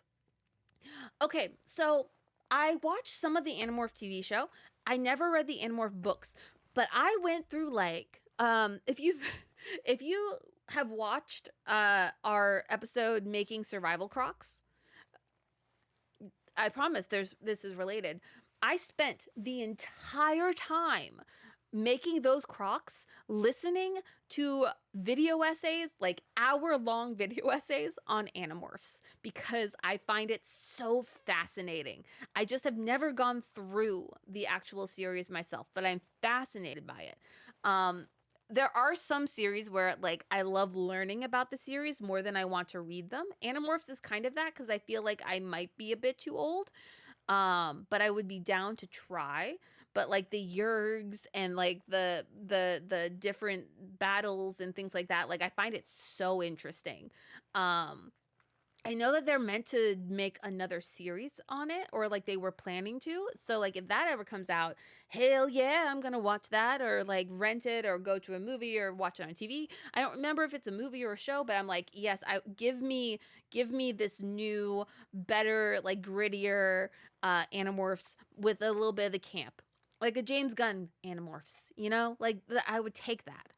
Okay, so I watched some of the Animorph TV show. I never read the Animorph books, but I went through like if you've if you have watched our episode making survival crocs, I promise this is related. I spent the entire time making those crocs listening to video essays, like hour-long video essays on Animorphs, because I find it so fascinating. I just have never gone through the actual series myself, but I'm fascinated by it. There are some series where like I love learning about the series more than I want to read them. Animorphs is kind of that because I feel like I might be a bit too old. But I would be down to try. But like the Yergs and like the different battles and things like that, like I find it so interesting. Um I know that they're meant to make another series on it, or like they were planning to. So like if that ever comes out, hell yeah, I'm gonna watch that, or like rent it, or go to a movie, or watch it on TV. I don't remember if it's a movie or a show, but I'm like, yes, I give me this new, better, like grittier Animorphs with a little bit of the camp, like a James Gunn Animorphs. Like I would take that.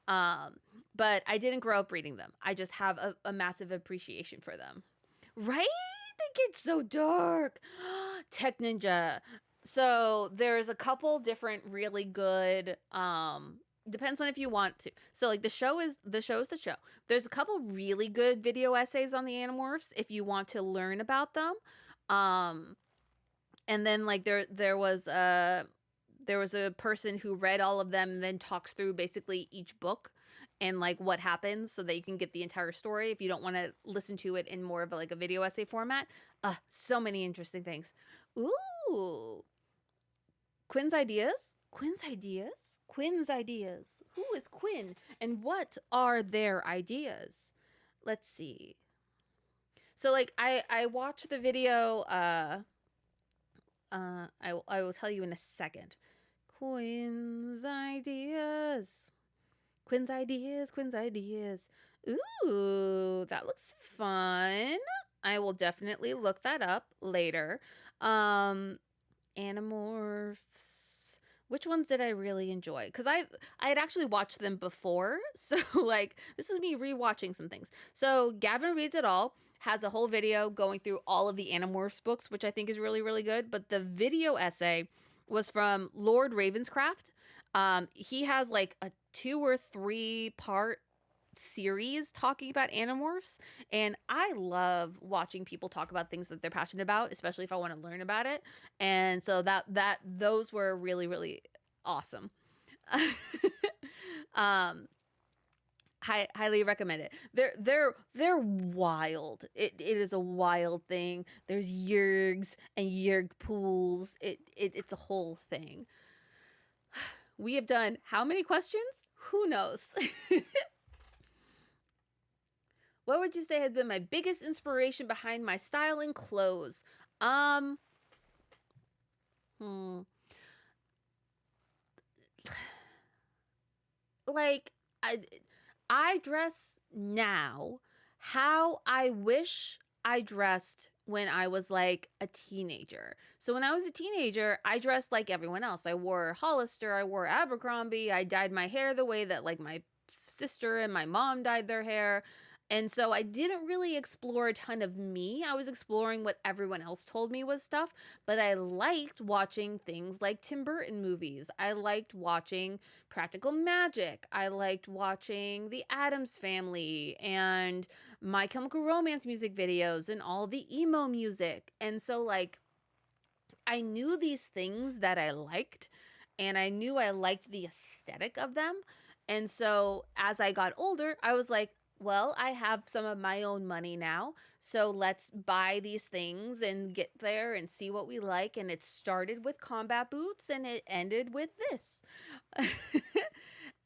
Um, but I didn't grow up reading them. I just have a massive appreciation for them. Right? They get so dark. Tech Ninja. So there's a couple different really good depends on if you want to. So like the show is the show. There's a couple really good video essays on the Animorphs if you want to learn about them. Um and then like there was a person who read all of them and then talks through basically each book and like what happens so that you can get the entire story if you don't want to listen to it in more of like a video essay format. So many interesting things. Ooh. Quinn's ideas? Quinn's ideas? Quinn's ideas. Who is Quinn and what are their ideas? Let's see. So like I watched the video I will tell you in a second. Quinn's ideas. Quinn's ideas. Quinn's ideas. Ooh, that looks fun. I will definitely look that up later. Um, Animorphs. Which ones did I really enjoy? Because I had actually watched them before, so like this was me rewatching some things. So Gavin Reads It All has a whole video going through all of the Animorphs books, which I think is really really good. But the video essay was from Lord Ravenscraft. He has like a 2 or 3 part series talking about Animorphs, and I love watching people talk about things that they're passionate about, especially if I want to learn about it. And so that those were really really awesome. um highly recommend it. They're wild. It is a wild thing. There's yergs and yerg pools. It's a whole thing. We have done how many questions? Who knows? What would you say has been my biggest inspiration behind my style and clothes? Um, hmm, like I, I dress now how I wish I dressed when I was like a teenager. So when I was a teenager, I dressed like everyone else. I wore Hollister, I wore Abercrombie, I dyed my hair the way that like my sister and my mom dyed their hair. And so I didn't really explore a ton of me. I was exploring what everyone else told me was stuff, but I liked watching things like Tim Burton movies. I liked watching Practical Magic. I liked watching The Addams Family and My Chemical Romance music videos and all the emo music. And so, like, I knew these things that I liked, and I knew I liked the aesthetic of them. And so, as I got older, I was like, well, I have some of my own money now. So let's buy these things and get there and see what we like. And it started with combat boots and it ended with this.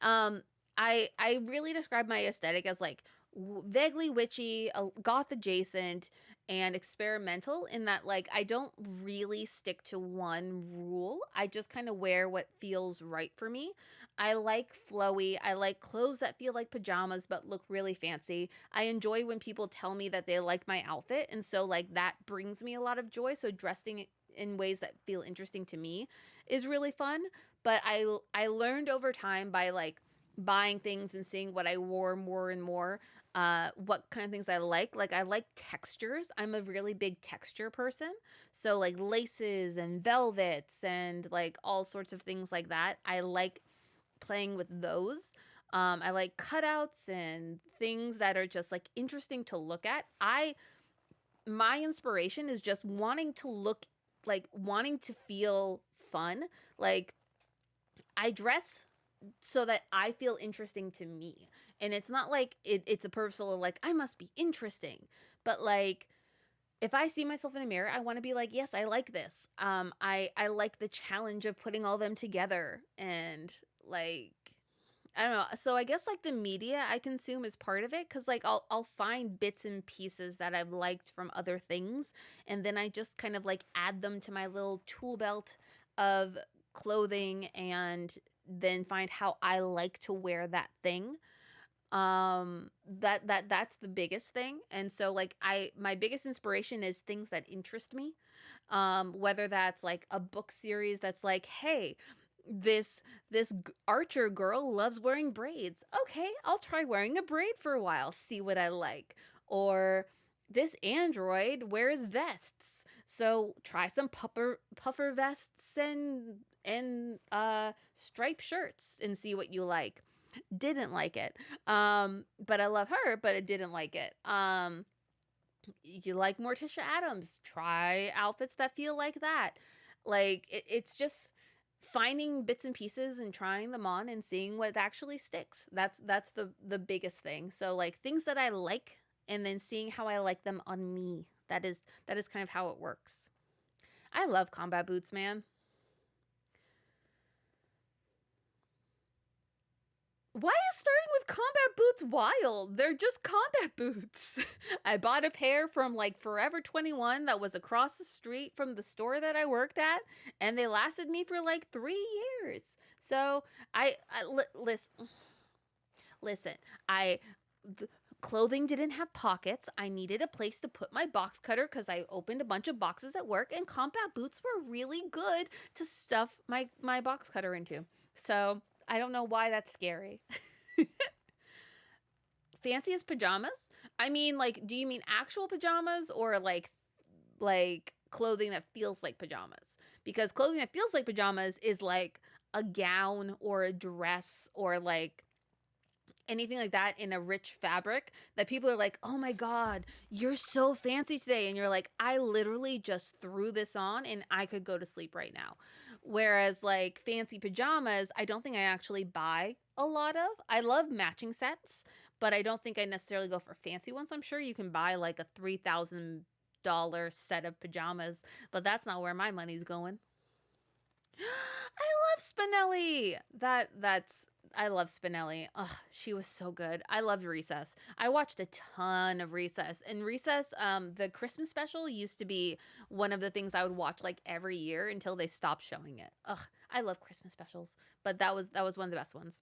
um, I really describe my aesthetic as like vaguely witchy, goth adjacent, and experimental in that like I don't really stick to one rule. I just kind of wear what feels right for me. I like flowy. I like clothes that feel like pajamas but look really fancy. I enjoy when people tell me that they like my outfit, and so like that brings me a lot of joy. So dressing in ways that feel interesting to me is really fun. But I learned over time by like buying things and seeing what I wore more and more, what kind of things I like. Like I like textures. I'm a really big texture person. So like laces and velvets and like all sorts of things like that. I like playing with those. I like cutouts and things that are just like interesting to look at. I My inspiration is just wanting to look like wanting to feel fun. Like I dress so that I feel interesting to me. And it's not like it's a personal, like, I must be interesting. But like, if I see myself in a mirror, I want to be like, yes, I like this. I like the challenge of putting all them together and like, I don't know. So I guess like the media I consume is part of it because like I'll find bits and pieces that I've liked from other things, and then I just kind of like add them to my little tool belt of clothing, and then find how I like to wear that thing. That's the biggest thing. And so like I my biggest inspiration is things that interest me, whether that's like a book series that's like, hey, this archer girl loves wearing braids. Okay, I'll try wearing a braid for a while, see what I like. Or this android wears vests, so try some puffer vests and striped shirts and see what you like. Didn't like it. But I love her, but it didn't like it. You like Morticia Adams, try outfits that feel like that. Like it's just finding bits and pieces and trying them on and seeing what actually sticks. That's the biggest thing. So like things that I like and then seeing how I like them on me. That is kind of how it works. I love combat boots, man. Why is starting with combat boots wild? They're just combat boots. I bought a pair from like Forever 21 that was across the street from the store that I worked at, and they lasted me for like 3 years. So listen, I Clothing didn't have pockets. I needed a place to put my box cutter because I opened a bunch of boxes at work, and combat boots were really good to stuff my box cutter into. So I don't know why that's scary. Fanciest pajamas? I mean, like, do you mean actual pajamas or like clothing that feels like pajamas? Because clothing that feels like pajamas is like a gown or a dress or like anything like that in a rich fabric that people are like, "Oh my god, you're so fancy today." And you're like, "I literally just threw this on and I could go to sleep right now." Whereas like fancy pajamas, I don't think I actually buy a lot of. I love matching sets, but I don't think I necessarily go for fancy ones. I'm sure you can buy like a $3,000 set of pajamas, but that's not where my money's going. I love Spinelli. That's I love Spinelli. Ugh, she was so good. I loved Recess. I watched a ton of Recess. And Recess, the Christmas special used to be one of the things I would watch like every year until they stopped showing it. Ugh, I love Christmas specials, but that was one of the best ones.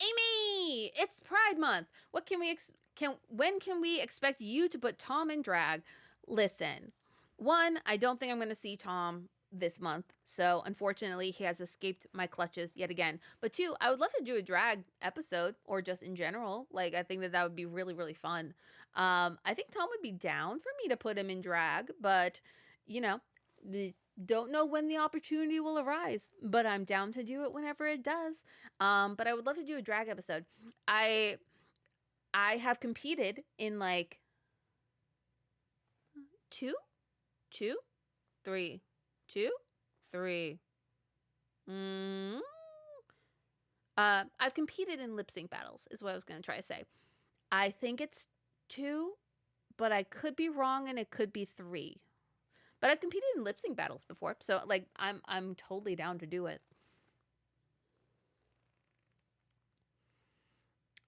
Amy, it's Pride Month. What can we can when can we expect you to put Tom in drag? Listen, one, I don't think I'm going to see Tom this month. So unfortunately, he has escaped my clutches yet again. But two, I would love to do a drag episode or just in general. Like I think that that would be really really fun. I think Tom would be down for me to put him in drag, but you know, don't know when the opportunity will arise, but I'm down to do it whenever it does. But I would love to do a drag episode. I I have competed in like two, two, three, two, three. Mm. I've competed in lip sync battles, is what I was gonna try to say. I think it's two, but I could be wrong, and it could be three. But I've competed in lip sync battles before, so like I'm totally down to do it.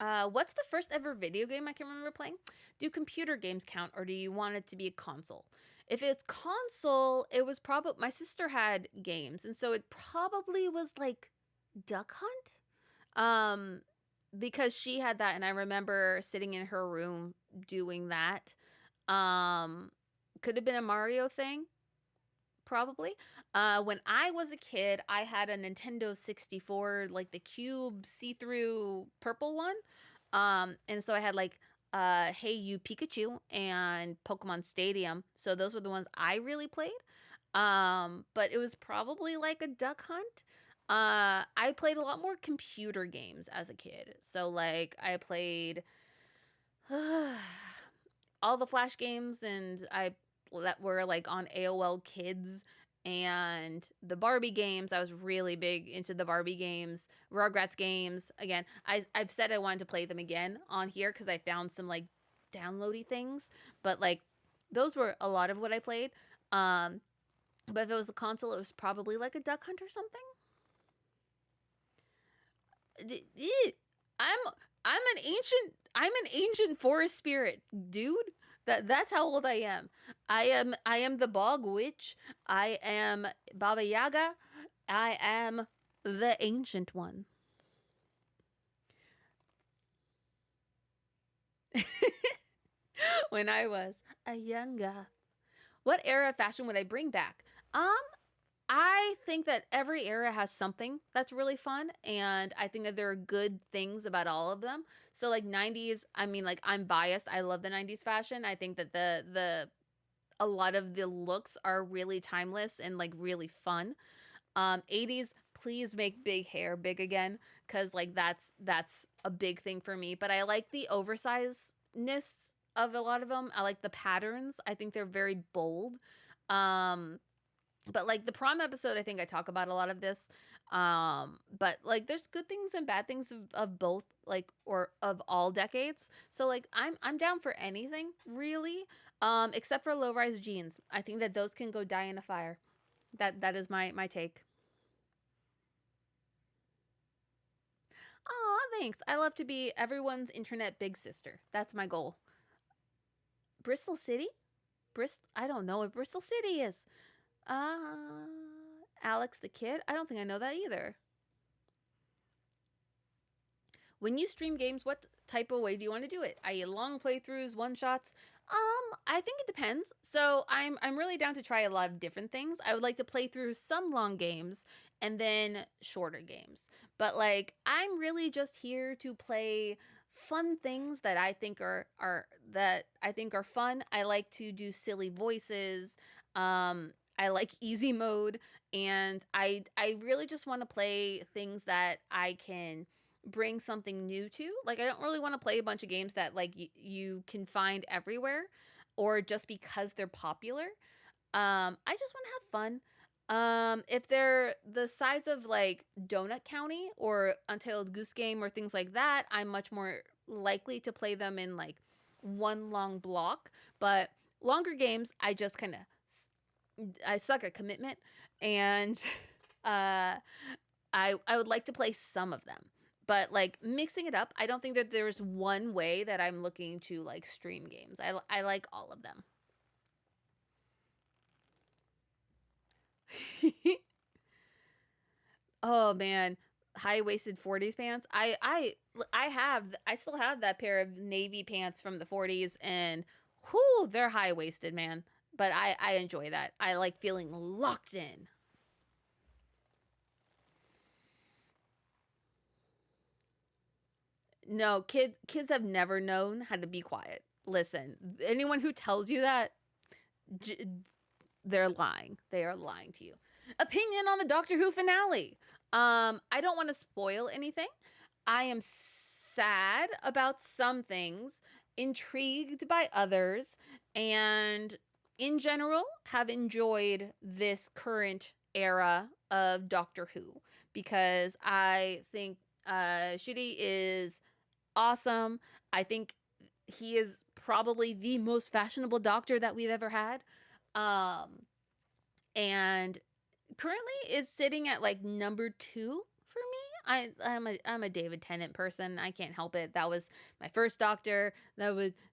What's the first ever video game I can remember playing? Do computer games count, or do you want it to be a console? If it's console, it was probably my sister had games, and so it probably was like Duck Hunt. Um, because she had that, and I remember sitting in her room doing that. Um, could have been a Mario thing, probably. When I was a kid, I had a Nintendo 64, like the cube see-through purple one. And so I had like Hey You Pikachu and Pokemon Stadium. So those were the ones I really played. But it was probably like a Duck Hunt. I played a lot more computer games as a kid. So like I played all the Flash games, and I that were like on AOL Kids, and the Barbie games. I was really big into the Barbie games, Rugrats games. Again, I've said I wanted to play them again on here because I found some like downloady things, but like those were a lot of what I played. Um, but if it was a console, it was probably like a Duck Hunt or something. I'm I'm an ancient forest spirit, dude. That's how old I am. I am the bog witch. I am Baba Yaga. I am the ancient one. When I was a young goth. What era of fashion would I bring back? Um, I think that every era has something that's really fun, and I think that there are good things about all of them. So like 90s, I mean like I'm biased. I love the 90s fashion. I think that the a lot of the looks are really timeless and like really fun. 80s, please make big hair big again, cuz like that's a big thing for me, but I like the oversizedness of a lot of them. I like the patterns. I think they're very bold. Um but like the prom episode, I think I talk about a lot of this. But like there's good things and bad things of both, like, or of all decades. So like I'm down for anything really, except for low rise jeans. I think that those can go die in a fire. That is my take. Aw, thanks. I love to be everyone's internet big sister. That's my goal. Bristol City? Brist I don't know what Bristol City is. uh Alex the Kid, I don't think I know that either. when you stream games, what type of way do you want to do it? I.e., long playthroughs, one shots. I think it depends. So I'm really down to try a lot of different things. I would like to play through some long games and then shorter games. But like I'm really just here to play fun things that I think are fun. I like to do silly voices. I like easy mode, and I really just want to play things that I can bring something new to. Like I don't really want to play a bunch of games that like you can find everywhere or just because they're popular. I just want to have fun. If they're the size of like Donut County or Untitled Goose Game or things like that, I'm much more likely to play them in like one long block. But longer games, I just kind of I suck at commitment, and uh, I would like to play some of them. But like mixing it up, I don't think that there's one way that I'm looking to like stream games. I like all of them. Oh man, high waisted 40s pants. I still have that pair of navy pants from the 40s, and whoo, they're high waisted, man. But I enjoy that. I like feeling locked in. No, kids have never known how to be quiet. Listen, anyone who tells you that, j- they're lying. They are lying to you. Opinion on the Doctor Who finale. I don't want to spoil anything. I am sad about some things, intrigued by others, and in general have enjoyed this current era of Doctor Who because I think Shiri is awesome. I think he is probably the most fashionable doctor that we've ever had. Um, and currently is sitting at like number 2 for me. I'm a David Tennant person. I can't help it. That was my first doctor.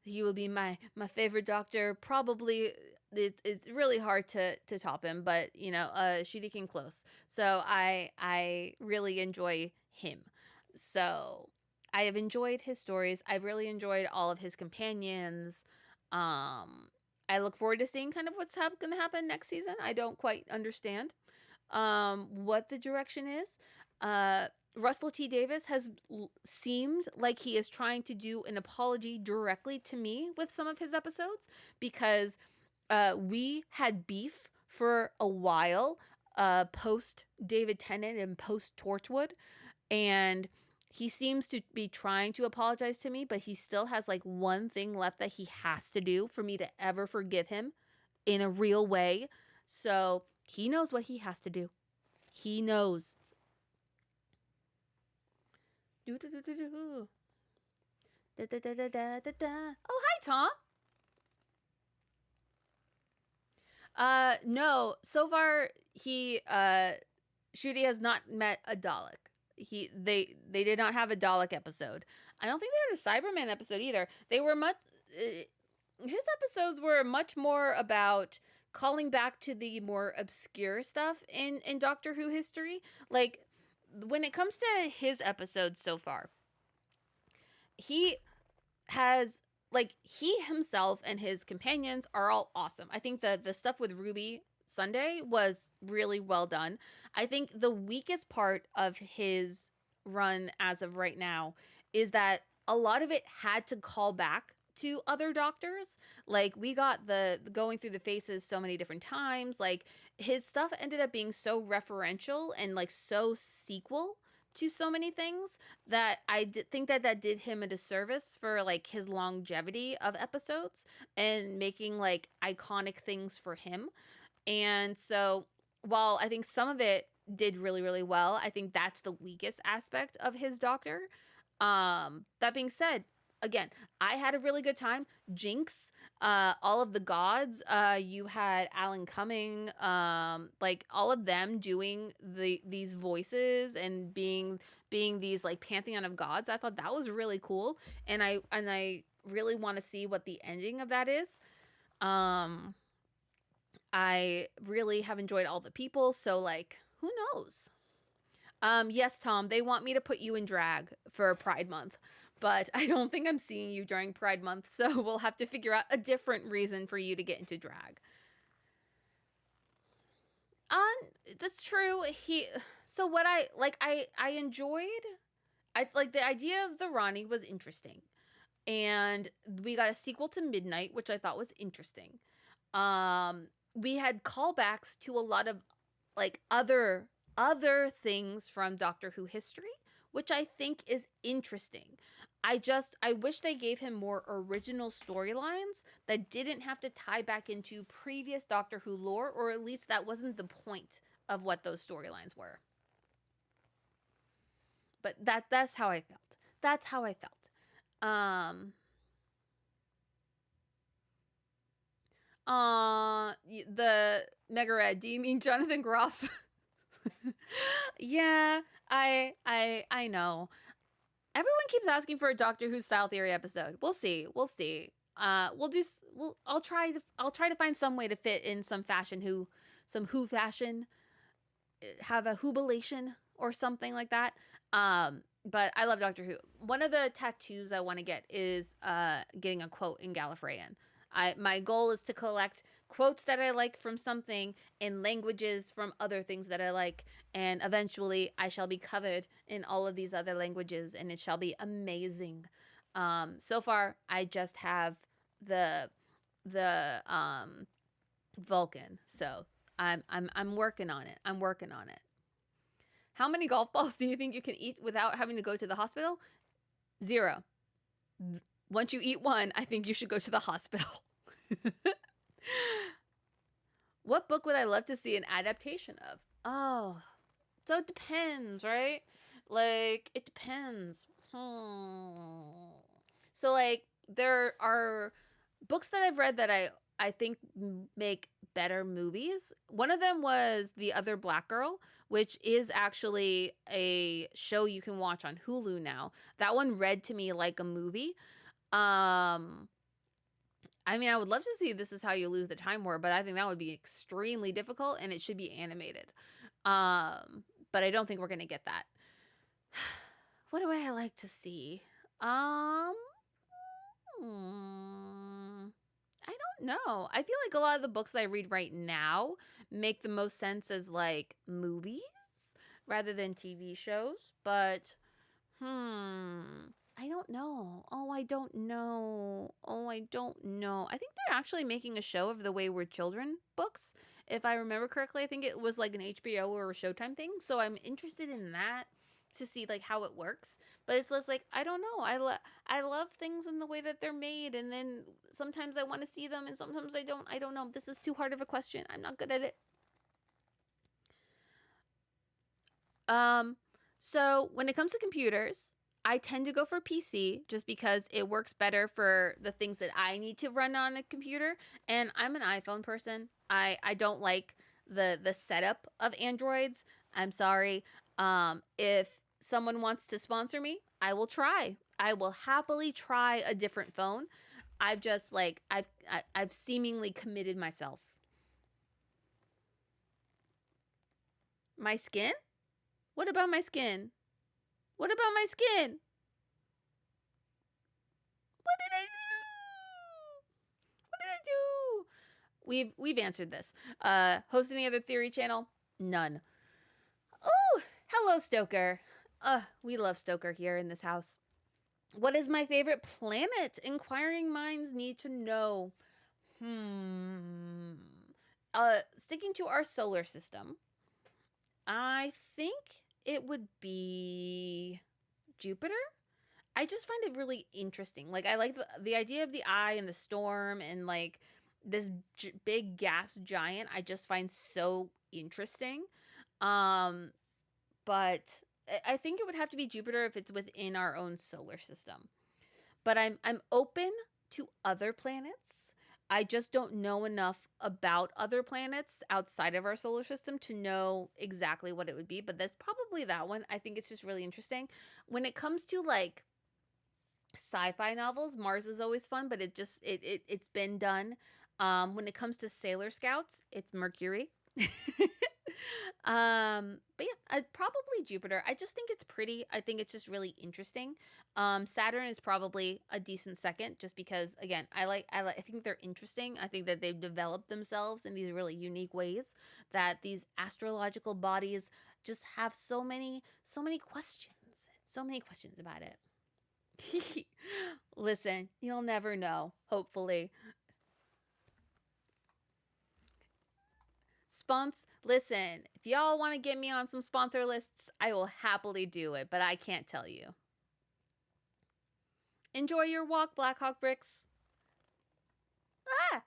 He will be my favorite doctor. Probably it's really hard to top him, but you know, Shidi came close. So I really enjoy him. So I have enjoyed his stories. I've really enjoyed all of his companions. Um, I look forward to seeing kind of what's going to happen next season. I don't quite understand what the direction is. Uh, Russell T Davis has seemed like he is trying to do an apology directly to me with some of his episodes because we had beef for a while post David Tennant and post Torchwood, and he seems to be trying to apologize to me, but he still has like one thing left that he has to do for me to ever forgive him in a real way. So he knows what he has to do. He knows. Do do do do do. Da da da da da da da. Oh, hi, Tom. No. So far, Shooty has not met a Dalek. They did not have a Dalek episode. I don't think they had a Cyberman episode either. They were much. His episodes were much more about calling back to the more obscure stuff in Doctor Who history. Like when it comes to his episodes so far, he has like he himself and his companions are all awesome. I think the stuff with Ruby Sunday was really well done. I think the weakest part of his run as of right now is that a lot of it had to call back to other doctors. Like we got the going through the faces so many different times. Like his stuff ended up being so referential and like so sequel to so many things that think that that did him a disservice for like his longevity of episodes and making like iconic things for him. And so while I think some of it did really really well, I think that's the weakest aspect of his Doctor. That being said, again, I had a really good time. Jinx, all of the gods, you had Alan Cumming, like all of them doing these voices and being these like pantheon of gods. I thought that was really cool, and I really want to see what the ending of that is. Um, I really have enjoyed all the people, so like who knows? Yes, Tom, they want me to put you in drag for Pride Month, but I don't think I'm seeing you during Pride Month, so we'll have to figure out a different reason for you to get into drag. That's true. So what I like, I enjoyed. I like the idea of the Ronnie was interesting, and we got a sequel to Midnight, which I thought was interesting. We had callbacks to a lot of like other things from Doctor Who history, which I think is interesting. I wish they gave him more original storylines that didn't have to tie back into previous Doctor Who lore, or at least that wasn't the point of what those storylines were. But that's how I felt. That's how I felt. Um the Mega Red, do you mean Jonathan Groff? Yeah, I know. Everyone keeps asking for a Doctor Who style theory episode. We'll see. We'll see. I'll try to find some way to fit in some Who fashion, have a Whobilation or something like that. But I love Doctor Who. One of the tattoos I want to get is getting a quote in Gallifreyan. My goal is to collect quotes that I like from something in languages from other things that I like, and eventually I shall be covered in all of these other languages, and it shall be amazing. So far, I just have the Vulcan, so I'm working on it. I'm working on it. How many golf balls do you think you can eat without having to go to the hospital? Zero. Once you eat one, I think you should go to the hospital. What book would I love to see an adaptation of? Oh, so it depends, right? Like, it depends. So, like, there are books that I've read that I think make better movies. One of them was The Other Black Girl, which is actually a show you can watch on Hulu now. That one read to me like a movie. Um I mean, I would love to see This Is How You Lose the Time War, but I think that would be extremely difficult and it should be animated. But I don't think we're going to get that. What do I like to see? Hmm, I don't know. I feel like a lot of the books I read right now make the most sense as like movies rather than TV shows, but I don't know. Oh, I don't know. Oh, I don't know. I think they're actually making a show of the Wayward Children books. If I remember correctly, I think it was like an HBO or a Showtime thing. So I'm interested in that to see like how it works. But it's just like I don't know. I love things in the way that they're made, and then sometimes I want to see them, and sometimes I don't. I don't know. This is too hard of a question. I'm not good at it. Um, so when it comes to computers, I tend to go for PC just because it works better for the things that I need to run on a computer. And I'm an iPhone person. I don't like the setup of Androids. I'm sorry. If someone wants to sponsor me, I will try. I will happily try a different phone. I've just like I've seemingly committed myself. My skin? What about my skin? What about my skin? What did I do? What did I do? We've answered this. Host any other theory channel? None. Oh, hello Stoker. We love Stoker here in this house. What is my favorite planet? Inquiring minds need to know. Hmm. Sticking to our solar system, I think it would be Jupiter. I just find it really interesting. Like I like the idea of the eye and the storm and like this big gas giant. I just find so interesting. Um, but I think it would have to be Jupiter if it's within our own solar system. But I'm open to other planets. I just don't know enough about other planets outside of our solar system to know exactly what it would be. But that's probably that one. I think it's just really interesting. When it comes to like sci-fi novels, Mars is always fun, but it's been done. When it comes to Sailor Scouts, it's Mercury. But yeah, probably Jupiter. I just think it's pretty. I think it's just really interesting. Saturn is probably a decent second, just because again, I think they're interesting. I think that they've developed themselves in these really unique ways that these astrological bodies just have so many questions about it. Listen, you'll never know. Hopefully, listen, if y'all want to get me on some sponsor lists, I will happily do it, but I can't tell you. Enjoy your walk, Blackhawk Bricks. Ah!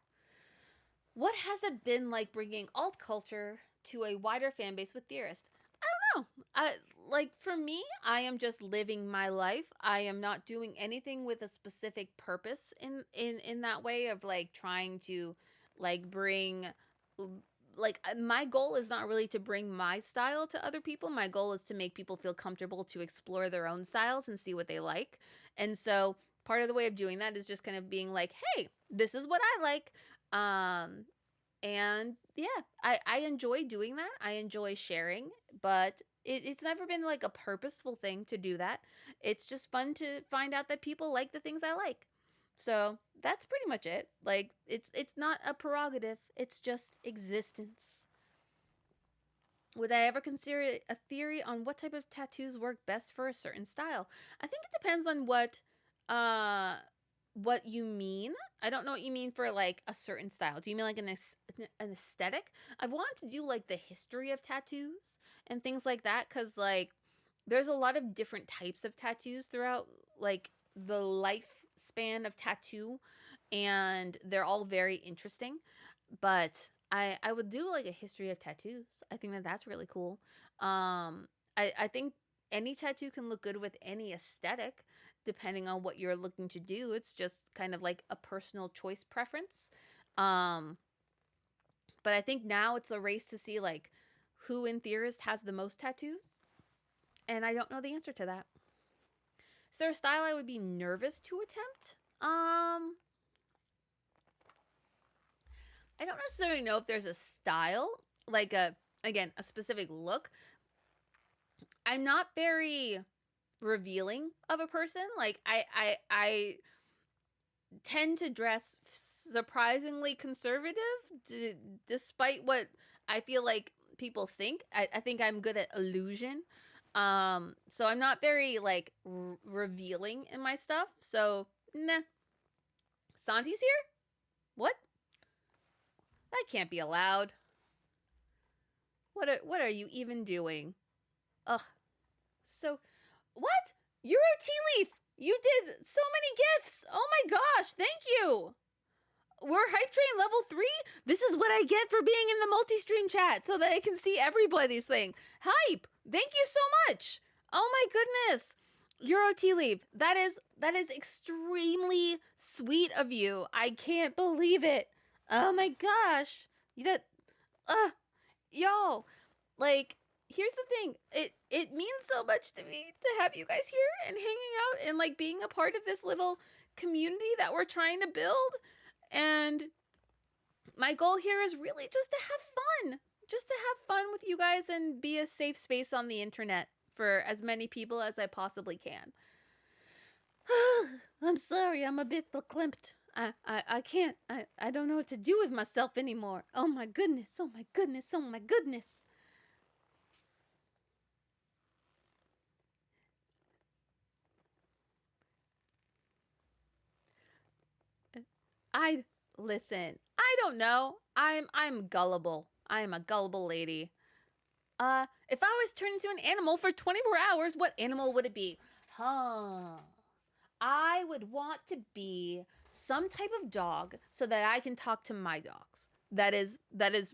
What has it been like bringing alt culture to a wider fan base with Theorist? I don't know. Like for me, I am just living my life. I am not doing anything with a specific purpose in that way of like trying to like bring like my goal is not really to bring my style to other people. My goal is to make people feel comfortable to explore their own styles and see what they like. And so part of the way of doing that is just kind of being like, hey, this is what I like. And yeah, I enjoy doing that. I enjoy sharing, but it's never been like a purposeful thing to do that. It's just fun to find out that people like the things I like. So that's pretty much it. Like it's not a prerogative. It's just existence. Would I ever consider a theory on what type of tattoos work best for a certain style? I think it depends on uh what you mean. I don't know what you mean for like a certain style. Do you mean like an aesthetic? I've wanted to do like the history of tattoos and things like that cuz like there's a lot of different types of tattoos throughout like the lifespan of tattoo, and they're all very interesting. But I would do like a history of tattoos. I think that that's really cool. I think any tattoo can look good with any aesthetic depending on what you're looking to do. It's just kind of like a personal choice preference. Um but I think now it's a race to see like who in Theorist has the most tattoos, and I don't know the answer to that. Is there a style I would be nervous to attempt? I don't necessarily know if there's a style, like a specific look. I'm not very revealing of a person. Like I tend to dress surprisingly conservative, despite what I feel like people think. I think I'm good at illusion. So I'm not very like revealing in my stuff. So nah. Santi's here? What? That can't be allowed. What are you even doing? Ugh. So what? Euro Tea Leaf! You did so many gifts! Oh my gosh, thank you! We're Hype Train level 3? This is what I get for being in the multi-stream chat so that I can see everybody's thing. Hype! Thank you so much! Oh my goodness! Euro Tea Leaf, that is extremely sweet of you. I can't believe it. Oh my gosh. That uh y'all, like, here's the thing. It means so much to me to have you guys here and hanging out and like being a part of this little community that we're trying to build. And my goal here is really just to have fun. Just to have fun with you guys and be a safe space on the internet for as many people as I possibly can. I'm sorry, I'm a bit verklempt. I can't. I don't know what to do with myself anymore. Oh my goodness. Oh my goodness. Oh my goodness. I listen. I don't know. I'm gullible. I am a gullible lady. If I was turned into an animal for 24 hours, what animal would it be? Huh. I would want to be some type of dog so that I can talk to my dogs. That is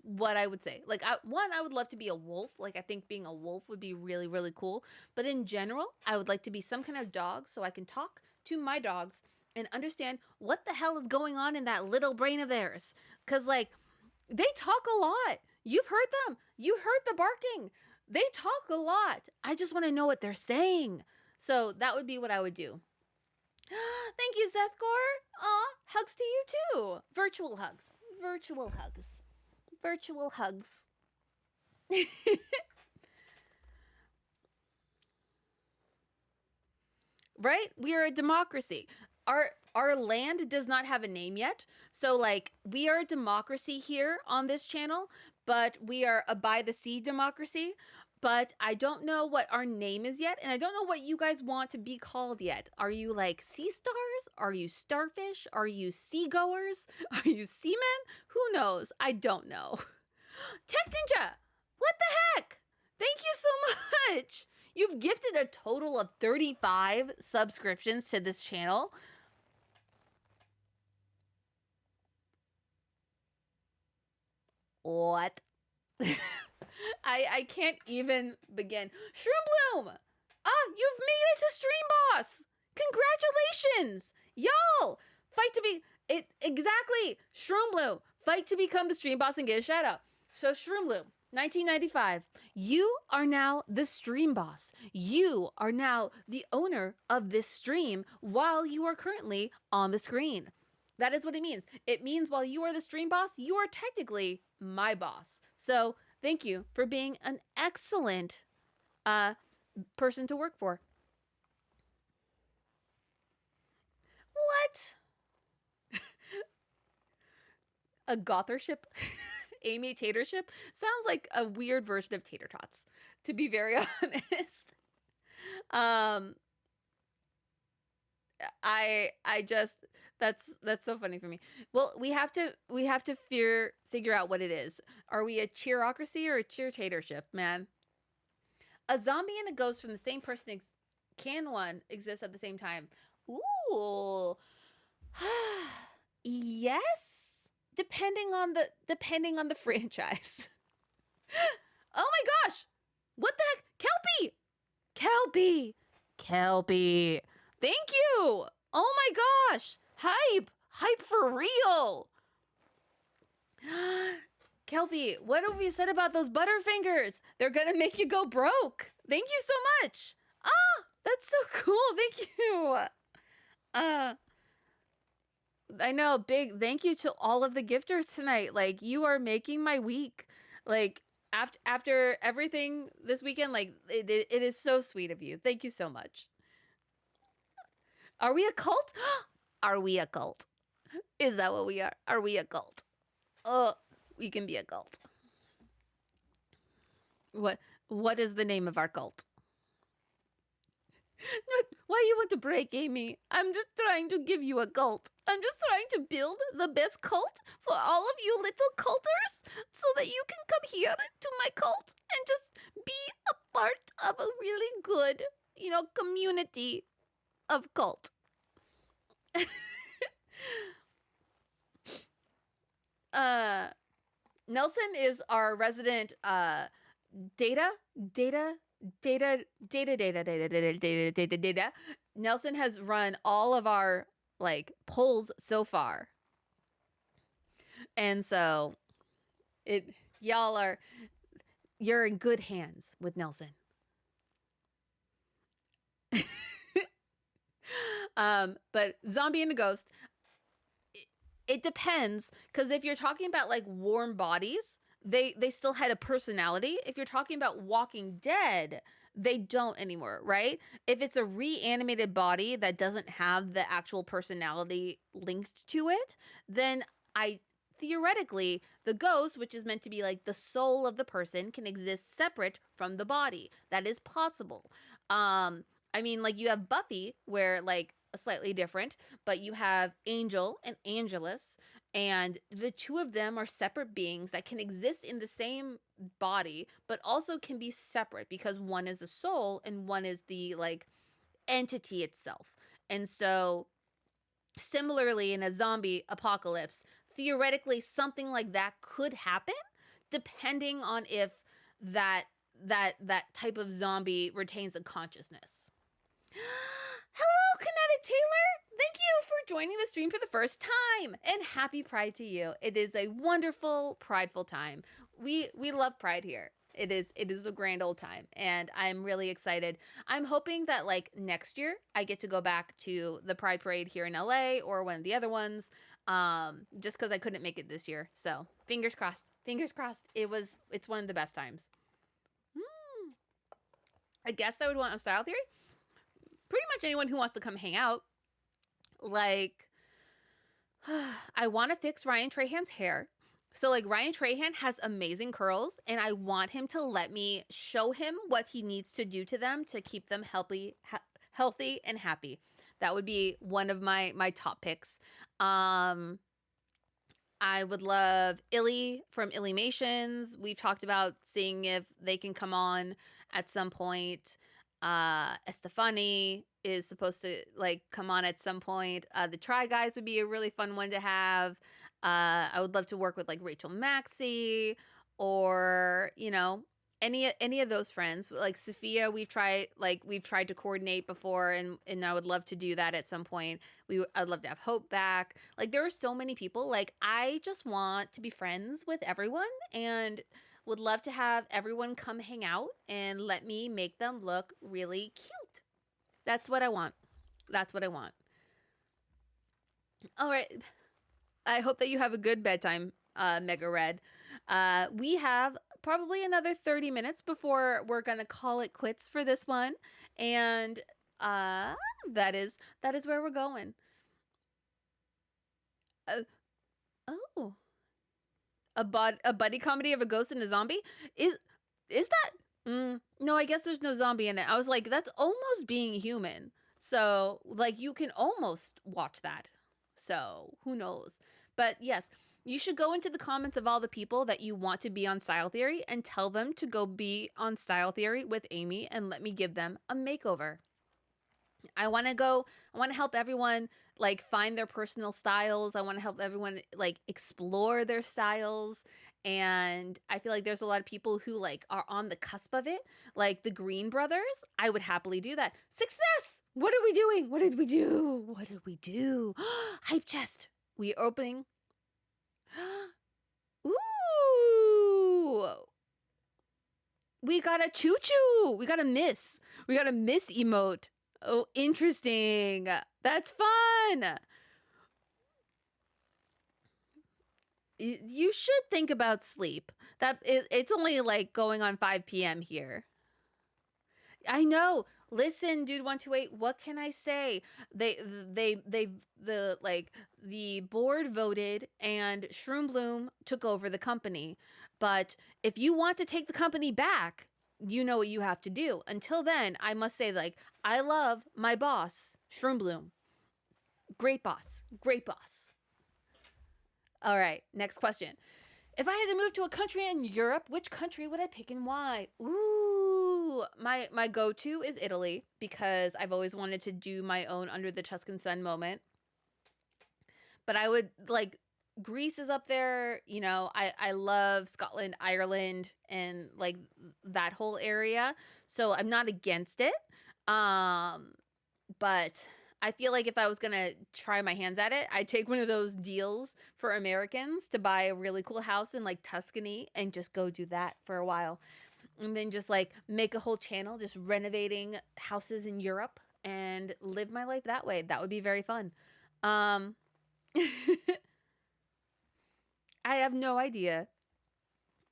what I would say. Like I would love to be a wolf. Like I think being a wolf would be really really cool. But in general, I would like to be some kind of dog so I can talk to my dogs and understand what the hell is going on in that little brain of theirs. Cuz like they talk a lot. You've heard them. You heard the barking. They talk a lot. I just want to know what they're saying. So that would be what I would do. Thank you, Zethgor. Aw, hugs to you too. Virtual hugs. Virtual hugs. Virtual hugs. Right? We are a democracy. Our land does not have a name yet. So like we are a democracy here on this channel, but we are a by the sea democracy. But I don't know what our name is yet, and I don't know what you guys want to be called yet. Are you like sea stars? Are you starfish? Are you seagoers? Are you seamen? Who knows? I don't know. Tech Ninja! What the heck? Thank you so much! You've gifted a total of 35 subscriptions to this channel. What? I can't even begin. Shroom Bloom! You've made it to Stream Boss! Congratulations! Y'all! Fight to be... Exactly! Shroom Bloom! Fight to become the Stream Boss and get a shout out. So Shroom Bloom, 1995. You are now the Stream Boss. You are now the owner of this stream while you are currently on the screen. That is what it means. It means while you are the stream boss, you are technically my boss. So thank you for being an excellent person to work for. What? A gothership? Amy Tatership? Sounds like a weird version of tater tots, to be very honest. I just that's so funny for me. Well, we have to figure out what it is. Are we a cheerocracy or a cheertatorship, man? A zombie and a ghost from the same person can one exist at the same time? Ooh. Yes, depending on the franchise. Oh my gosh. What the heck? Kelpie. Kelpie. Thank you. Oh my gosh. Hype for real. Kelpie, what have we said about those Butterfingers? They're gonna make you go broke. Thank you so much. Oh, that's so cool. Thank you. I know, big thank you to all of the gifters tonight. Like, you are making my week. Like, after everything this weekend, like, it is so sweet of you. Thank you so much. Are we a cult? Are we a cult? Is that what we are? Are we a cult? Oh, we can be a cult. What is the name of our cult? Why you want to break, Amy? I'm just trying to give you a cult. I'm just trying to build the best cult for all of you little culters so that you can come here to my cult and just be a part of a really good, community of cult. Nelson is our resident data. Nelson has run all of our polls so far. And so you're in good hands with Nelson. But Zombie and the Ghost, it depends, because if you're talking about warm bodies, they still had a personality. If you're talking about Walking Dead, they don't anymore, right? If it's a reanimated body that doesn't have the actual personality linked to it, then theoretically, the ghost, which is meant to be the soul of the person, can exist separate from the body. That is possible. I mean, you have Buffy, where slightly different, but you have Angel and Angelus, and the two of them are separate beings that can exist in the same body, but also can be separate because one is a soul and one is the entity itself. And so similarly, in a zombie apocalypse, theoretically something like that could happen, depending on if that type of zombie retains a consciousness. Hello, Kinetic Taylor! Thank you for joining the stream for the first time, and happy Pride to you. It is a wonderful, prideful time. We love Pride here. It is a grand old time, and I'm really excited. I'm hoping that next year I get to go back to the Pride Parade here in LA or one of the other ones, just because I couldn't make it this year. So fingers crossed. Fingers crossed. It's one of the best times. A guest I would want on Style Theory? Pretty much anyone who wants to come hang out. Like, I want to fix Ryan Trahan's hair. So, like, Ryan Trahan has amazing curls, and I want him to let me show him what he needs to do to them to keep them healthy and happy. That would be one of my top picks. Um, I would love Illy from Illymations. We've talked about seeing if they can come on at some point. Estefani is supposed to like come on at some point. The Try Guys would be a really fun one to have. I would love to work with like Rachel Maxey or any of those friends like Sophia. We've tried to coordinate before, and I would love to do that at some point. I'd love to have Hope back. Like there are so many people. Like I just want to be friends with everyone and would love to have everyone come hang out and let me make them look really cute. That's what I want. That's what I want. All right. I hope that you have a good bedtime, Mega Red. We have probably another 30 minutes before we're going to call it quits for this one. And uh, that is where we're going. Uh, oh, a buddy comedy of a ghost and a zombie? Is that? No, I guess there's no zombie in it. I was like, that's almost being human. So, like, you can almost watch that. So, who knows? But yes, you should go into the comments of all the people that you want to be on Style Theory and tell them to go be on Style Theory with Amy and let me give them a makeover. I want to help everyone like find their personal styles. I want to help everyone like explore their styles. And I feel like there's a lot of people who like are on the cusp of it, like the Green Brothers. I would happily do that. Success! What are we doing? What did we do? What did we do? Hype chest. We are opening. Ooh. We got a choo choo. We got a miss. We got a miss emote. Oh, interesting. That's fun. You should think about sleep. It's only like going on 5 p.m. here. I know. Listen, dude, 128. What can I say? The board voted, and Shroom Bloom took over the company. But if you want to take the company back, you know what you have to do. Until then, I must say, like, I love my boss, Shroom Bloom. Great boss. Great boss. All right, next question. If I had to move to a country in Europe, which country would I pick and why? Ooh, my go-to is Italy because I've always wanted to do my own Under the Tuscan Sun moment. But I would like Greece is up there, I love Scotland, Ireland and like that whole area. So I'm not against it. Um but I feel like if I was gonna try my hands at it, I'd take one of those deals for Americans to buy a really cool house in like Tuscany and just go do that for a while. And then just like make a whole channel just renovating houses in Europe and live my life that way. That would be very fun. Um I have no idea.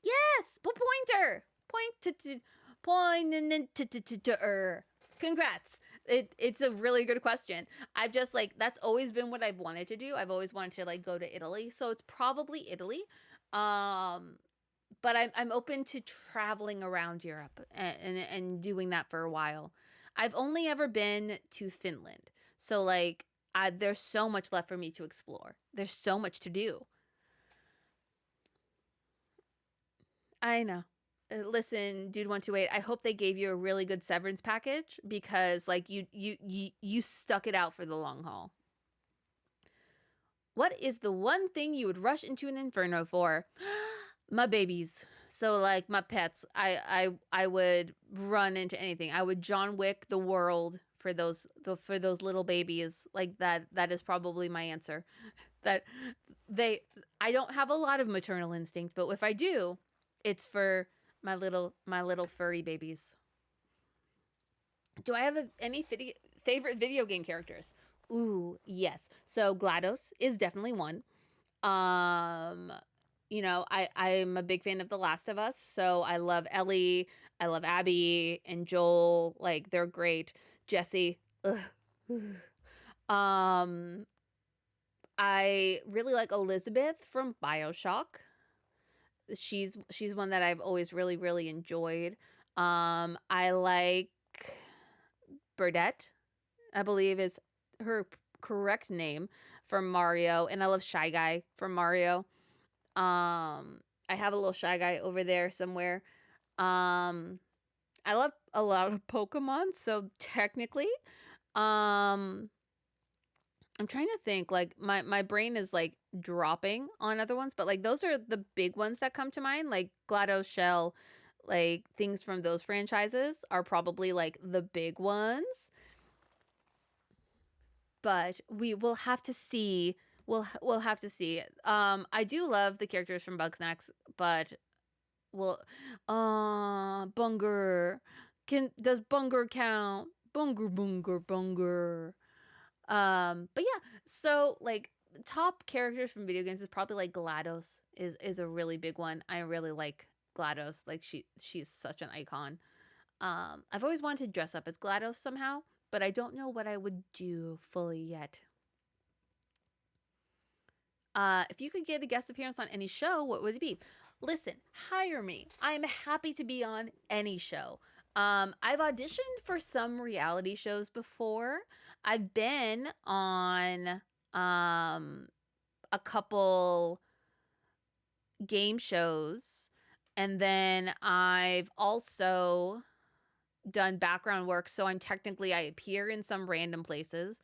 Yes, pointer. Pointer. Congrats. It's a really good question. I've just like that's always been what I've wanted to do. I've always wanted to like go to Italy, so it's probably Italy. Um, but I'm open to traveling around Europe and doing that for a while. I've only ever been to Finland, so like there's so much left for me to explore. There's so much to do. I know. Listen, dude, 128. I hope they gave you a really good severance package because, like, you stuck it out for the long haul. What is the one thing you would rush into an inferno for? My babies. So, like, my pets. I would run into anything. I would John Wick the world for those little babies. Like that. That is probably my answer. That they. I don't have a lot of maternal instinct, but if I do, it's for my little furry babies. Do I have any favorite video game characters? Ooh, yes. So GLaDOS is definitely one. Um I'm a big fan of The Last of Us, so I love Ellie, I love Abby and Joel, like they're great. Jesse, ugh. um, I really like Elizabeth from BioShock. She's one that I've always really really enjoyed. I like Burdette, I believe is her correct name, from Mario, and I love Shy Guy from Mario. I have a little Shy Guy over there somewhere. Um, I love a lot of Pokemon, so technically, um, I'm trying to think. Like my brain is like dropping on other ones, but like those are the big ones that come to mind. Like GLaDOS, Shell, like things from those franchises are probably like the big ones. But we will have to see. We'll have to see. I do love the characters from Bugsnax, but well, Bunger. Does Bunger count? Bunger, Bunger, Bunger. But yeah, so like top characters from video games is probably like GLaDOS is a really big one. I really like GLaDOS. Like she's such an icon. I've always wanted to dress up as GLaDOS somehow, but I don't know what I would do fully yet. If you could get a guest appearance on any show, what would it be? Listen, hire me. I'm happy to be on any show. I've auditioned for some reality shows before. I've been on a couple game shows, and then I've also done background work, so I appear in some random places.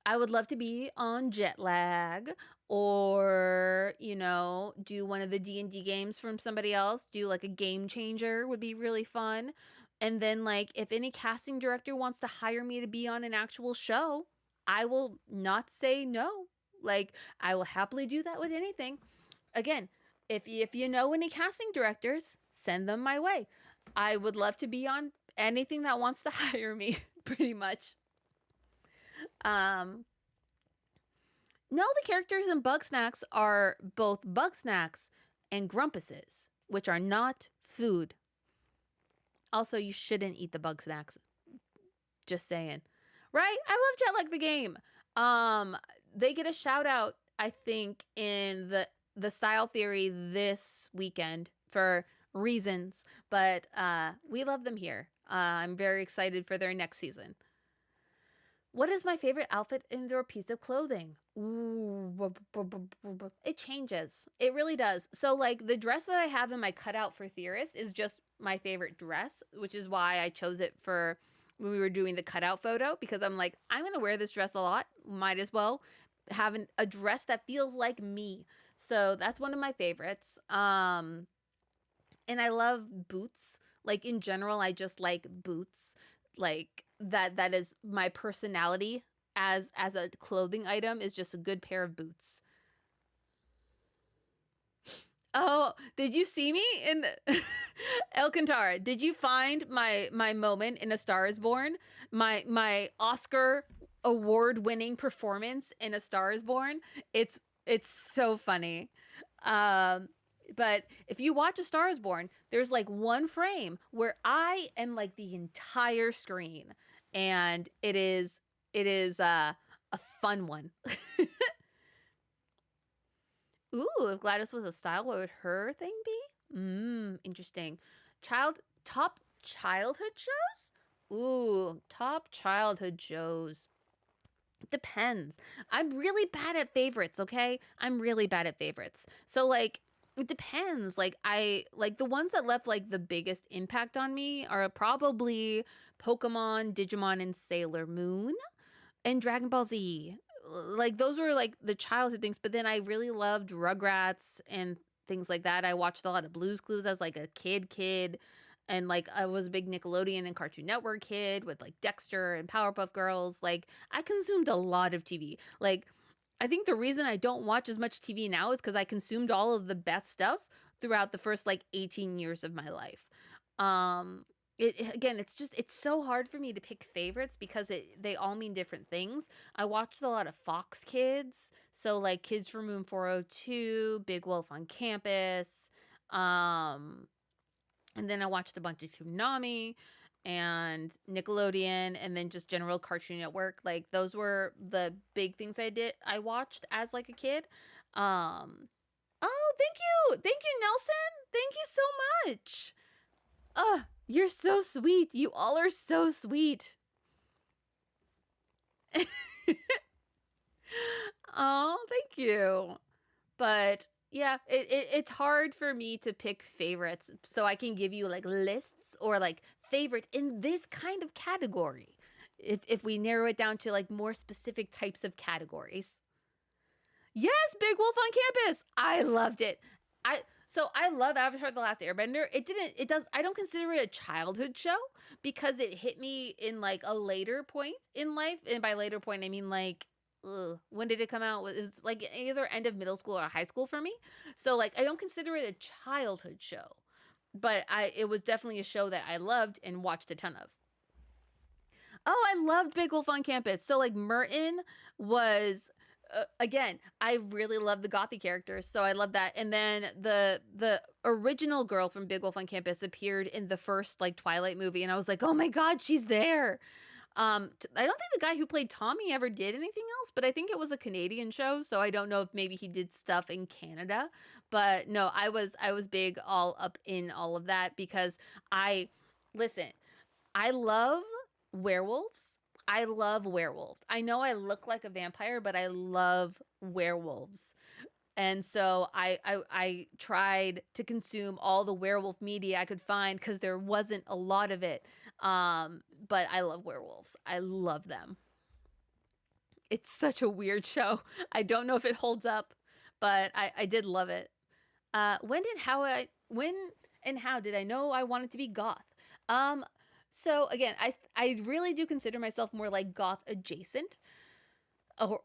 I would love to be on Jet Lag, or, do one of the D&D games from somebody else, do like a Game Changer would be really fun. And then like if any casting director wants to hire me to be on an actual show, I will not say no. Like I will happily do that with anything. Again, if you know any casting directors, send them my way. I would love to be on anything that wants to hire me, pretty much. Um No, the characters in Bugsnax are both Bugsnax and Grumpuses, which are not food. Also, you shouldn't eat the Bugsnax. Just saying. Right? I love Jet Lag the game. Um, they get a shout out, I think, in the style theory this weekend for reasons, but we love them here. I'm very excited for their next season. What is my favorite outfit and or piece of clothing? Ooh, it changes. It really does. So, like, the dress that I have in my cutout for Theorist is just my favorite dress, which is why I chose it for when we were doing the cutout photo, because I'm like, I'm going to wear this dress a lot. Might as well have a dress that feels like me. So, that's one of my favorites. And I love boots. Like in general, I just like boots. Like that is my personality as a clothing item, is just a good pair of boots. Oh, did you see me in Elkantara? Did you find my moment in A Star Is Born? My Oscar award winning performance in A Star Is Born? It's so funny. Um but if you watch A Star Is Born, there's like one frame where I am like the entire screen, and it is a fun one. Ooh, if Gladys was a style, what would her thing be? Interesting. Top childhood shows? Ooh, top childhood shows. Depends. I'm really bad at favorites, okay? I'm really bad at favorites. So like it depends. Like I like the ones that left like the biggest impact on me are probably Pokemon, Digimon, and Sailor Moon and Dragon Ball Z. Like those were like the childhood things, but then I really loved Rugrats and things like that. I watched a lot of Blues Clues as like a kid, and like I was a big Nickelodeon and Cartoon Network kid with like Dexter and Powerpuff Girls. Like I consumed a lot of TV. Like I think the reason I don't watch as much TV now is because I consumed all of the best stuff throughout the first like 18 years of my life. Um Again, it's so hard for me to pick favorites because they all mean different things. I watched a lot of Fox Kids, so like Kids from Room 402, Big Wolf on Campus, um and then I watched a bunch of Toonami and Nickelodeon, and then just general Cartoon Network. Like those were the big things I watched as like a kid. Um oh, thank you, Nelson. Thank you so much. You're so sweet. You all are so sweet. Oh, thank you. But yeah, it's hard for me to pick favorites, so I can give you like lists or like favorite in this kind of category. If we narrow it down to like more specific types of categories. Yes, Big Wolf on Campus. I loved it. I love Avatar the Last Airbender. I don't consider it a childhood show because it hit me in like a later point in life. And by later point I mean like when did it come out? It was like either end of middle school or high school for me. So like I don't consider it a childhood show. But I it was definitely a show that I loved and watched a ton of. Oh, I loved Big Wolf on Campus. So like Merton was again, I really love the gothy characters, so I love that. And then the original girl from Big Wolf on Campus appeared in the first like Twilight movie, and I was like, oh my god, she's there. I don't think the guy who played Tommy ever did anything else, but I think it was a Canadian show, so I don't know if maybe he did stuff in Canada. But no, I was big all up in all of that because I listen, I love werewolves. I love werewolves. I know I look like a vampire, but I love werewolves. And so I tried to consume all the werewolf media I could find because there wasn't a lot of it. But I love werewolves. I love them. It's such a weird show. I don't know if it holds up, but I did love it. When and how did I know I wanted to be goth? Um, so again, I really do consider myself more like goth adjacent,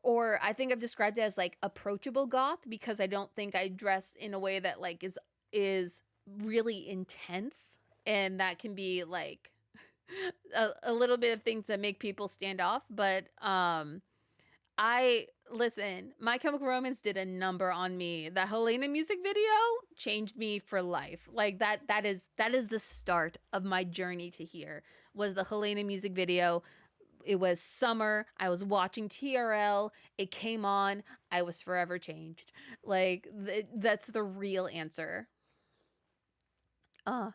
or I think I've described it as like approachable goth because I don't think I dress in a way that like is really intense, and that can be like a little bit of things that make people stand off. But I listen, My Chemical Romance did a number on me. The Helena music video changed me for life. Like that is the start of my journey to here. Was the Helena music video. It was summer. I was watching TRL. It came on. I was forever changed. Like that's the real answer. Uh,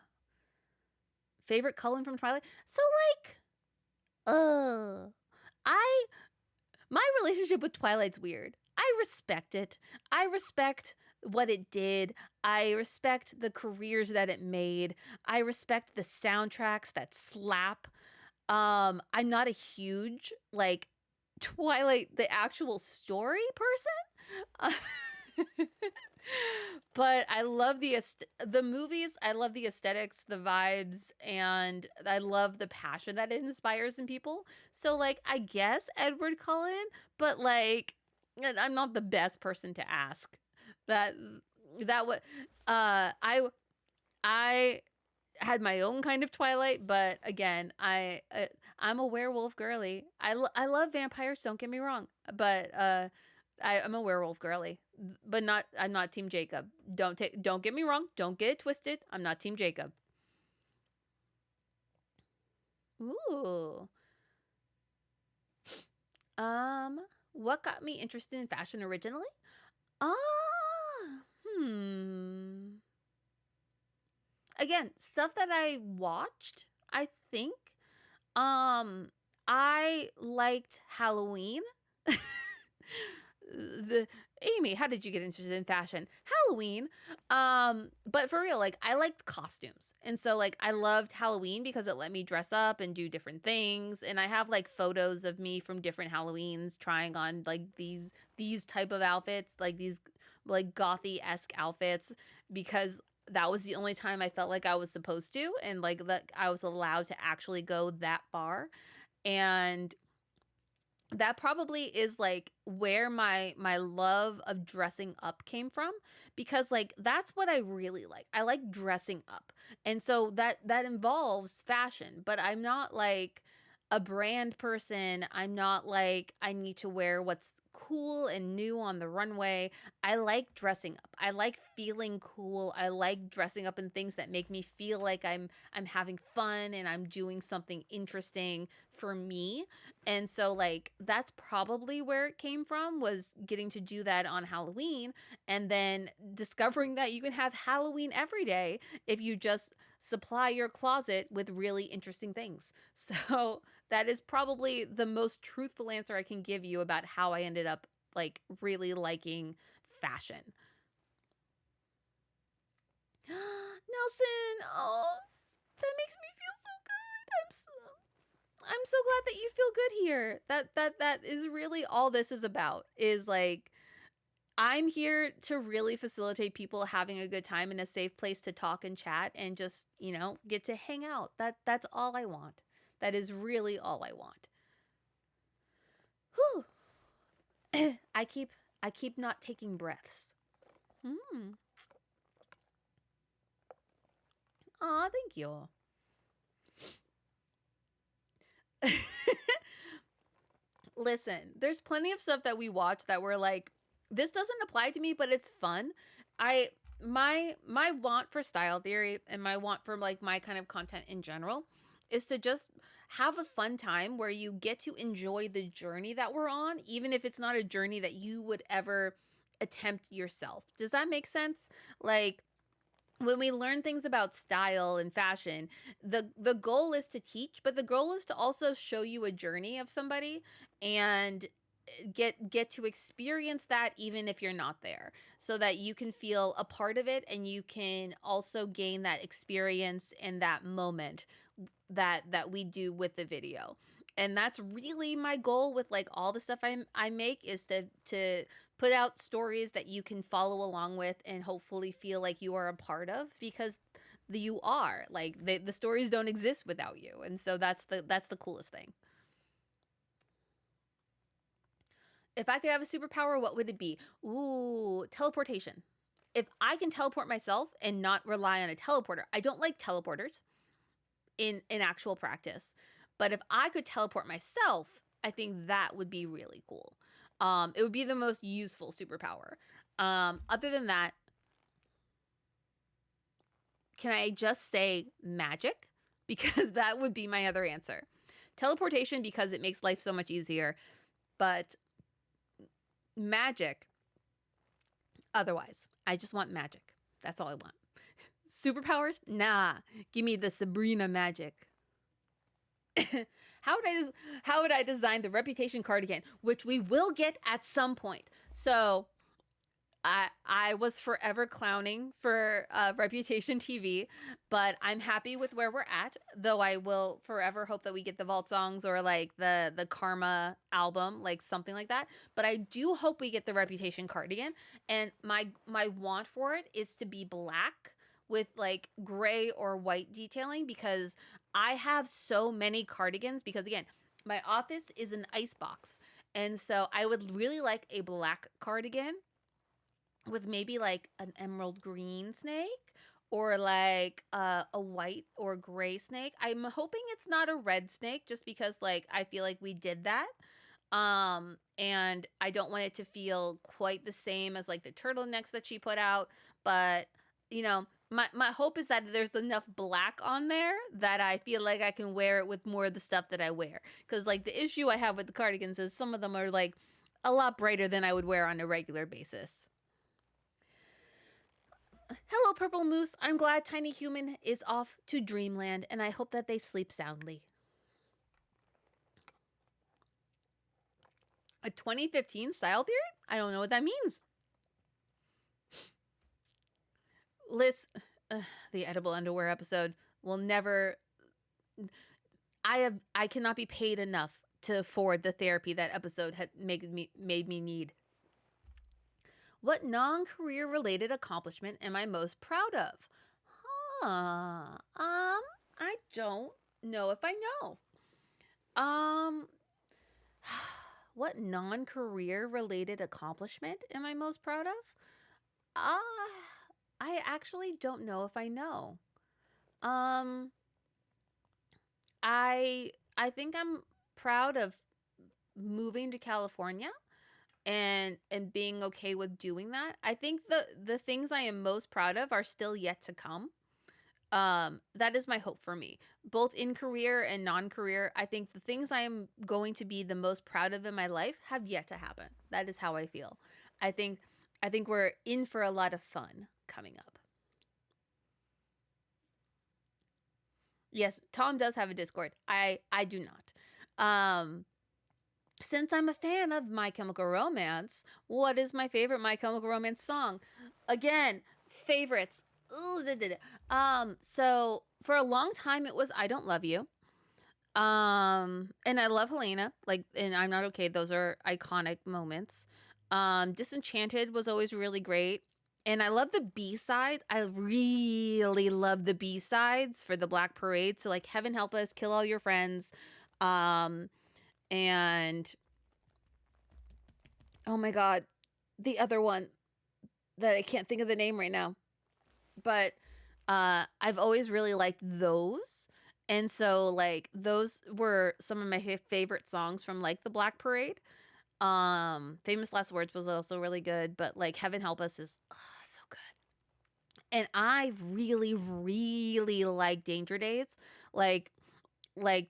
Favorite Cullen from Twilight? So like uh I my relationship with Twilight's weird. I respect it. I respect what it did. I respect the careers that it made. I respect the soundtracks that slap. I'm not a huge like Twilight the actual story person. But I love the movies. I love the aesthetics, the vibes, and I love the passion that it inspires in people. So like I guess Edward Cullen, but like I'm not the best person to ask. That that what I had my own kind of Twilight, but again, I'm a werewolf girly. I love vampires. Don't get me wrong, but I'm a werewolf girly, but not. I'm not Team Jacob. Don't get me wrong. Don't get it twisted. I'm not Team Jacob. Ooh. Um. What got me interested in fashion originally? Ah. Hmm. Again, stuff that I watched. I think. Um. I liked Halloween. the Amy, how did you get interested in fashion? Halloween. But for real, like I liked costumes. And so like I loved Halloween because it let me dress up and do different things. And I have like photos of me from different Halloweens trying on like these type of outfits, like these like gothy-esque outfits because that was the only time I felt like I was supposed to and like that I was allowed to actually go that far. And that probably is like where my love of dressing up came from, because like that's what I really like. I like dressing up. And so that involves fashion, but I'm not like a brand person. I'm not like I need to wear what's cool and new on the runway. I like dressing up. I like feeling cool. I like dressing up in things that make me feel like I'm having fun and I'm doing something interesting for me. And so like that's probably where it came from, was getting to do that on Halloween, and then discovering that you can have Halloween every day if you just supply your closet with really interesting things. So that is probably the most truthful answer I can give you about how I ended up like really liking fashion. Nelson, oh, that makes me feel so good. I'm so glad that you feel good here. That is really all this is about. Is like I'm here to really facilitate people having a good time in a safe place to talk and chat and just, get to hang out. That's all I want. That is really all I want. Whew. I keep not taking breaths. Hmm. Aw, thank you. Listen, there's plenty of stuff that we watch that we're like, this doesn't apply to me, but it's fun. I my want for style theory and my want for like my kind of content in general is to just have a fun time where you get to enjoy the journey that we're on, even if it's not a journey that you would ever attempt yourself. Does that make sense? Like when we learn things about style and fashion, the goal is to teach, but the goal is to also show you a journey of somebody and get to experience that even if you're not there, so that you can feel a part of it and you can also gain that experience in that moment that we do with the video. And that's really my goal with like all the stuff I make, is to put out stories that you can follow along with and hopefully feel like you are a part of, because you are like the stories don't exist without you. And so that's the coolest thing. If I could have a superpower, what would it be? Ooh, teleportation. If I can teleport myself and not rely on a teleporter. I don't like teleporters in actual practice. But if I could teleport myself, I think that would be really cool. It would be the most useful superpower. Other than that, can I just say magic? Because that would be my other answer. Teleportation, because it makes life so much easier, but magic otherwise. I just want magic. That's all I want. Superpowers? Nah. Give me the Sabrina magic. How would I design the reputation cardigan, which we will get at some point. So I was forever clowning for Reputation TV, but I'm happy with where we're at. Though I will forever hope that we get the Vault songs or like the Karma album, like something like that. But I do hope we get the Reputation cardigan, and my want for it is to be black with like gray or white detailing, because I have so many cardigans. Because again, my office is an ice box, and so I would really like a black cardigan with maybe like an emerald green snake, or like a white or gray snake. I'm hoping it's not a red snake, just because like I feel like we did that. And I don't want it to feel quite the same as like the turtlenecks that she put out, but my hope is that there's enough black on there that I feel like I can wear it with more of the stuff that I wear. Because like the issue I have with the cardigans is some of them are like a lot brighter than I would wear on a regular basis. Hello, Purple Moose. I'm glad Tiny Human is off to Dreamland, and I hope that they sleep soundly. A 2015 style theory? I don't know what that means. Liz, the edible underwear episode will never. I cannot be paid enough to afford the therapy that episode had made me need. What non-career related accomplishment am I most proud of? Huh. I don't know if I know. Um what non-career related accomplishment am I most proud of? Uh, I actually don't know if I know. Um, I think I'm proud of moving to California and being okay with doing that. I think the things I am most proud of are still yet to come. That is my hope for me, both in career and non-career. I think the things I am going to be the most proud of in my life have yet to happen. That is how I feel. I think I think we're in for a lot of fun coming up. Yes, Tom does have a Discord. I do not. Since I'm a fan of My Chemical Romance, what is my favorite My Chemical Romance song? Again, favorites. Ooh, so for a long time it was I Don't Love You. And I love Helena, like, and I'm Not Okay. Those are iconic moments. Disenchanted was always really great. And I love the B sides. I really love the B sides for the Black Parade. So like Heaven Help Us, Kill All Your Friends, um, and oh my god, the other one that I can't think of the name right now. But I've always really liked those. And so like those were some of my favorite songs from like the Black Parade. Famous Last Words was also really good, but like Heaven Help Us is so good. And I really really like Danger Days. Like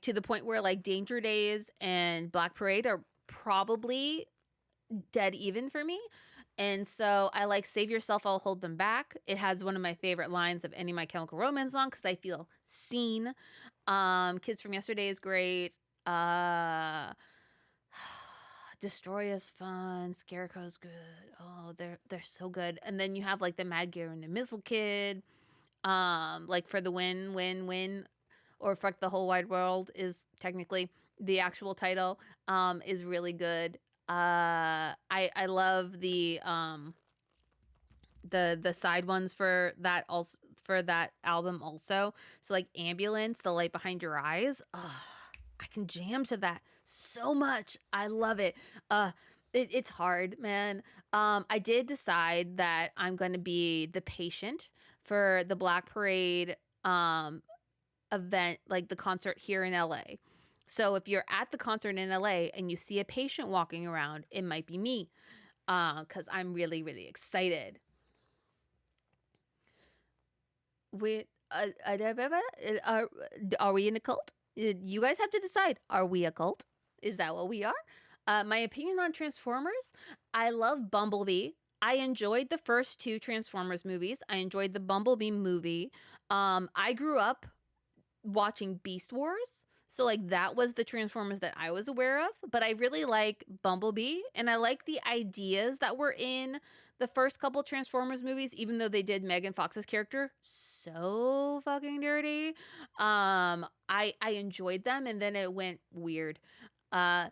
to the point where like Danger Days and Black Parade are probably dead even for me. And so I like Save Yourself, I'll Hold Them Back. It has one of my favorite lines of any My Chemical Romance song because I feel seen. Kids from Yesterday is great. Uh Destroy is fun. Scarecrow's good. Oh, they're so good. And then you have like the Mad Gear and the Missile Kid. Like For the Win, Win, Win, or Fuck the Whole Wide World is technically the actual title. Is really good. I love the side ones for that also for that album also. So like Ambulance, The Light Behind Your Eyes. Oh, I can jam to that so much. I love it. It's hard, man. I did decide that I'm going to be the patient for the Black Parade event, like the concert here in LA. So if you're at the concert in LA and you see a patient walking around, it might be me, because I'm really really excited. We are are we in a cult? You guys have to decide. Are we a cult? Is that what we are? My opinion on Transformers: I love Bumblebee. I enjoyed the first two Transformers movies. I enjoyed the Bumblebee movie. I grew up watching Beast Wars. So like that was the Transformers that I was aware of, but I really like Bumblebee and I like the ideas that were in the first couple Transformers movies even though they did Megan Fox's character so fucking dirty. I enjoyed them and then it went weird.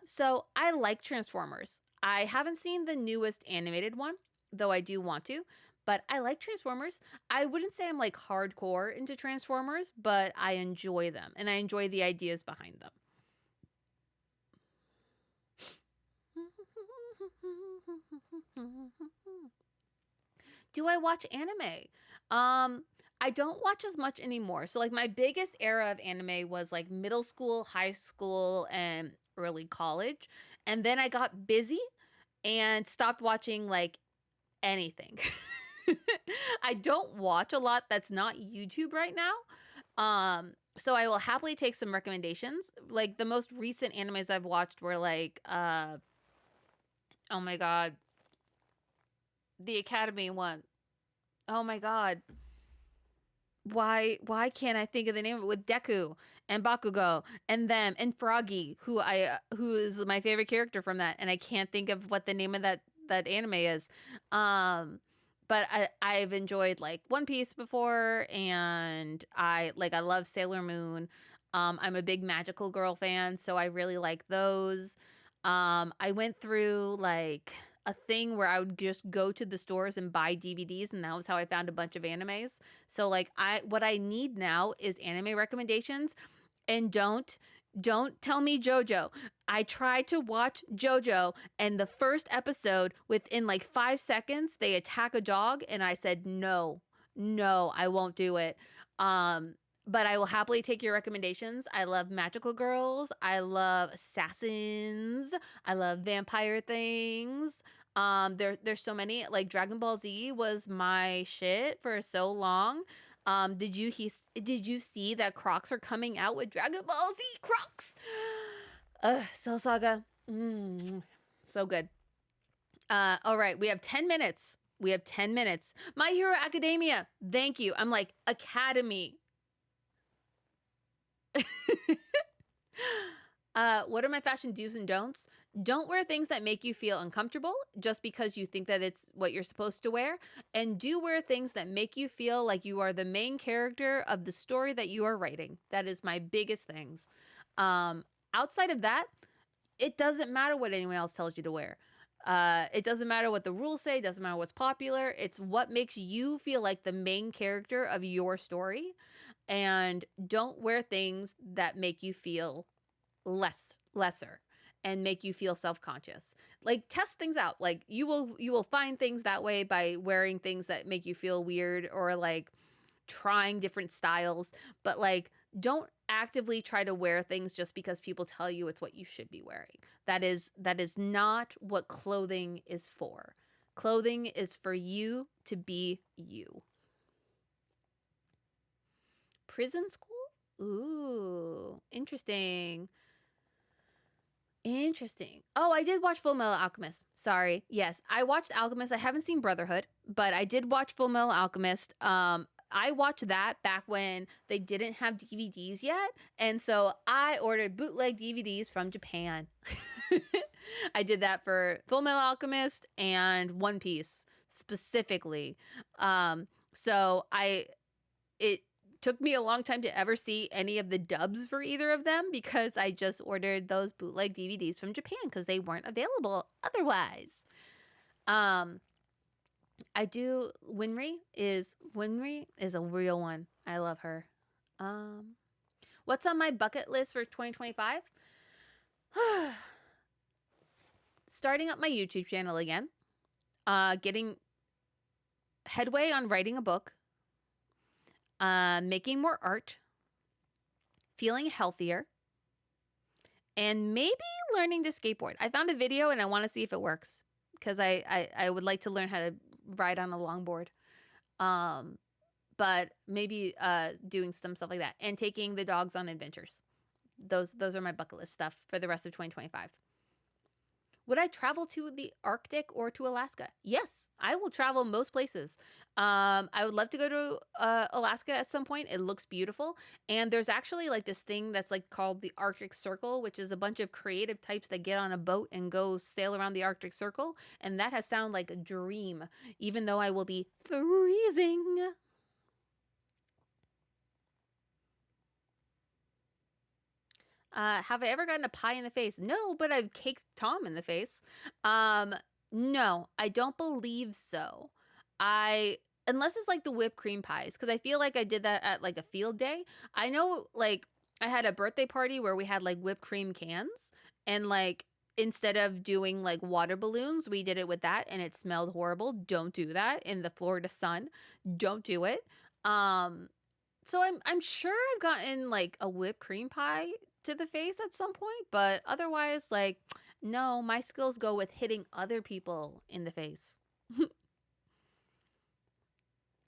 So I like Transformers. I haven't seen the newest animated one, though I do want to. But I like Transformers. I wouldn't say I'm like hardcore into Transformers, but I enjoy them and I enjoy the ideas behind them. Do I watch anime? I don't watch as much anymore. So like my biggest era of anime was like middle school, high school, and early college. And then I got busy and stopped watching like anything. I don't watch a lot that's not YouTube right now. So I will happily take some recommendations. Like the most recent animes I've watched were like oh my god, the Academy one. Oh my god. Why can't I think of the name of it with Deku and Bakugo and them and Froggy who is my favorite character from that and I can't think of what the name of that anime is. Um but I've enjoyed like One Piece before and I love Sailor Moon. I'm a big Magical Girl fan, so I really like those. I went through like a thing where I would just go to the stores and buy DVDs and that was how I found a bunch of animes. So like I what I need now is anime recommendations and don't Don't tell me JoJo. I tried to watch JoJo, and the first episode, within like 5 seconds, they attack a dog, and I said, no, no, I won't do it. Um, but I will happily take your recommendations. I love magical girls. I love assassins. I love vampire things. There's so many. Like Dragon Ball Z was my shit for so long. Did you see that Crocs are coming out with Dragon Ball Z Crocs? Cell Saga. So good. All right, we have 10 minutes. We have 10 minutes. My Hero Academia. Thank you. I'm like, Academy. What are my fashion do's and don'ts? Don't wear things that make you feel uncomfortable just because you think that it's what you're supposed to wear. And do wear things that make you feel like you are the main character of the story that you are writing. That is my biggest things. Outside of that, it doesn't matter what anyone else tells you to wear. It doesn't matter what the rules say. It doesn't matter what's popular. It's what makes you feel like the main character of your story. And don't wear things that make you feel lesser and make you feel self-conscious. Like test things out. Like you will find things that way by wearing things that make you feel weird or like trying different styles, but like don't actively try to wear things just because people tell you it's what you should be wearing. That is not what clothing is for. Clothing is for you to be you. Prison school? Ooh, interesting. Interesting. Oh, I did watch Full Metal Alchemist. Sorry. Yes, I watched Alchemist. I haven't seen Brotherhood, but I did watch Full Metal Alchemist. I watched that back when they didn't have DVDs yet, and so I ordered bootleg DVDs from Japan. I did that for Full Metal Alchemist and One Piece specifically. So it took me a long time to ever see any of the dubs for either of them because I just ordered those bootleg DVDs from Japan because they weren't available otherwise. I do Winry is a real one. I love her. What's on my bucket list for 2025? Starting up my YouTube channel again. Getting headway on writing a book. Making more art, feeling healthier, and maybe learning to skateboard. I found a video and I want to see if it works because I would like to learn how to ride on a longboard. But maybe doing some stuff like that and taking the dogs on adventures. Those are my bucket list stuff for the rest of 2025. Would I travel to the Arctic or to Alaska? Yes, I will travel most places. I would love to go to Alaska at some point. It looks beautiful. And there's actually like this thing that's like called the Arctic Circle, which is a bunch of creative types that get on a boat and go sail around the Arctic Circle. And that has sounded like a dream, even though I will be freezing. Have I ever gotten a pie in the face? No, but I've caked Tom in the face. No, I don't believe so. I Unless it's like the whipped cream pies, because I feel like I did that at like a field day. I know, like I had a birthday party where we had like whipped cream cans, and like instead of doing like water balloons, we did it with that, and it smelled horrible. Don't do that in the Florida sun. Don't do it. So I'm sure I've gotten like a whipped cream pie to the face at some point, but otherwise, like, no, my skills go with hitting other people in the face.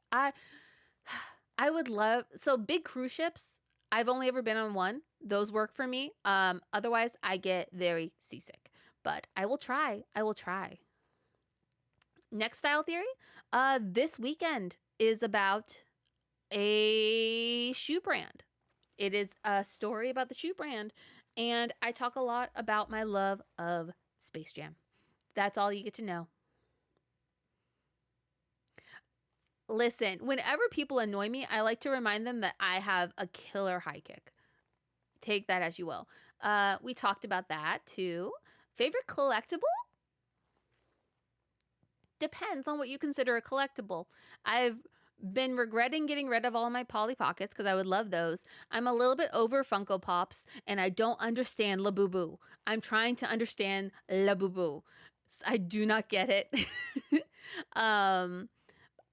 I I would love big cruise ships. I've only ever been on one. Those work for me. Otherwise I get very seasick. But I will try. I will try. Next style theory. This weekend is about a shoe brand. It is a story about the shoe brand, and I talk a lot about my love of Space Jam. That's all you get to know. Listen, whenever people annoy me, I like to remind them that I have a killer high kick. Take that as you will. We talked about that too. Favorite collectible? Depends on what you consider a collectible. I've been regretting getting rid of all my Polly Pockets because I would love those. I'm a little bit over Funko Pops and I don't understand La Boo Boo. I'm trying to understand La Boo Boo. I do not get it. um,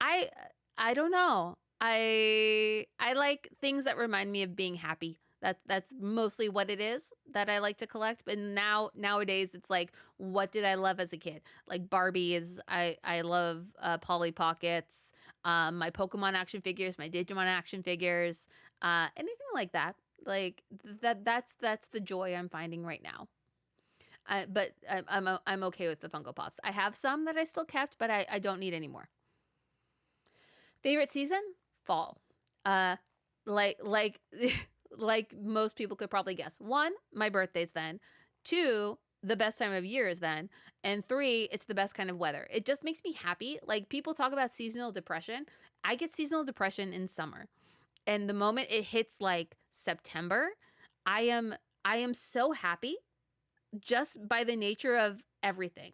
I I don't know. I like things that remind me of being happy. That's mostly what it is that I like to collect. But nowadays it's like, what did I love as a kid? Like Barbie is I love Polly Pockets, my Pokemon action figures, my Digimon action figures, anything like that. Like that's the joy I'm finding right now. But I'm okay with the Funko Pops. I have some that I still kept, but I don't need any more. Favorite season? Fall. Uh, like like most people could probably guess. One, my birthday's then. Two, the best time of year is then. And three, it's the best kind of weather. It just makes me happy. Like people talk about seasonal depression. I get seasonal depression in summer. And the moment it hits like September, I am I am so happy just by the nature of everything.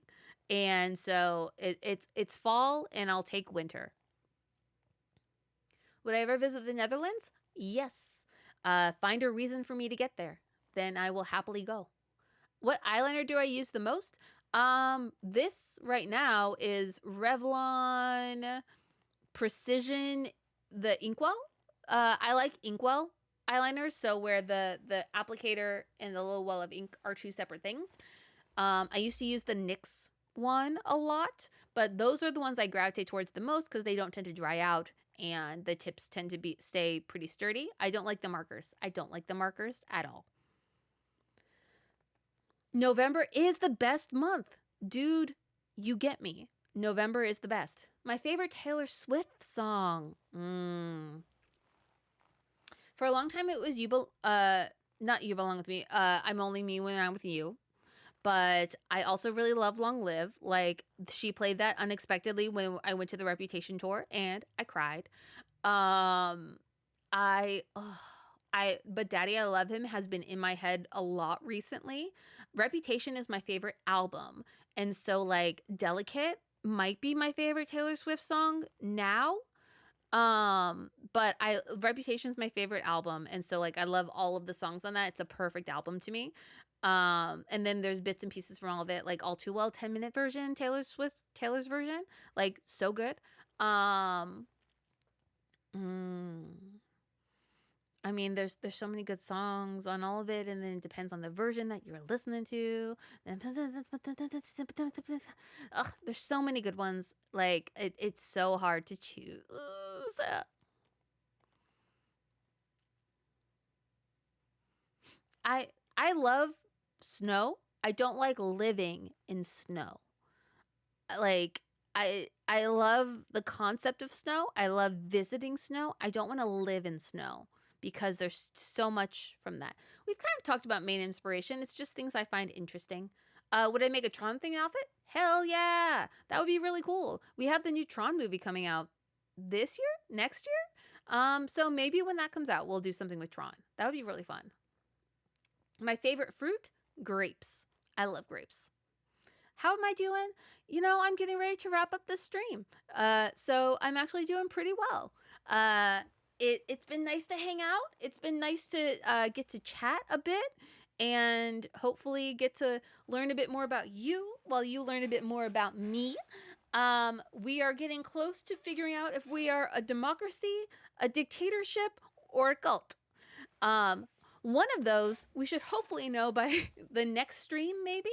And so it's fall and I'll take winter. Would I ever visit the Netherlands? Yes. Find a reason for me to get there. Then I will happily go. What eyeliner do I use the most? This right now is Revlon Precision, the Inkwell. I like Inkwell eyeliners, so where the applicator and the little well of ink are two separate things. I used to use the NYX one a lot, but those are the ones I gravitate towards the most because they don't tend to dry out and the tips tend to be stay pretty sturdy. I don't like the markers. I don't like the markers at all. November is the best month. Dude, you get me. November is the best. My favorite Taylor Swift song. For a long time it was not You Belong With Me. I'm Only Me When I'm With You. But I also really love Long Live. Like she played that unexpectedly when I went to the Reputation tour and I cried. Um I oh, but Daddy I Love Him has been in my head a lot recently. Reputation is my favorite album. And so like Delicate might be my favorite Taylor Swift song now. But I Reputation's my favorite album, and so like I love all of the songs on that. It's a perfect album to me. And then there's bits and pieces from all of it, like All Too Well 10-minute version, Taylor's version, like so good. Um, mm, I mean, there's so many good songs on all of it, and then it depends on the version that you're listening to. Ugh, there's so many good ones. Like it's so hard to choose. I I love snow. I don't like living in snow. Like I love the concept of snow. I love visiting snow. I don't want to live in snow because there's so much from that. We've kind of talked about main inspiration. It's just things I find interesting. Would I make a Tron thing outfit? Hell yeah. That would be really cool. We have the new Tron movie coming out this year, next year. So maybe when that comes out, we'll do something with Tron. That would be really fun. My favorite fruit? Grapes. I love grapes. How am I doing? I'm getting ready to wrap up this stream. So I'm actually doing pretty well. It's been nice to hang out. It's been nice to get to chat a bit and hopefully get to learn a bit more about you while you learn a bit more about me. We are getting close to figuring out if we are a democracy, a dictatorship, or a cult. Um, One of those we should hopefully know by the next stream, maybe.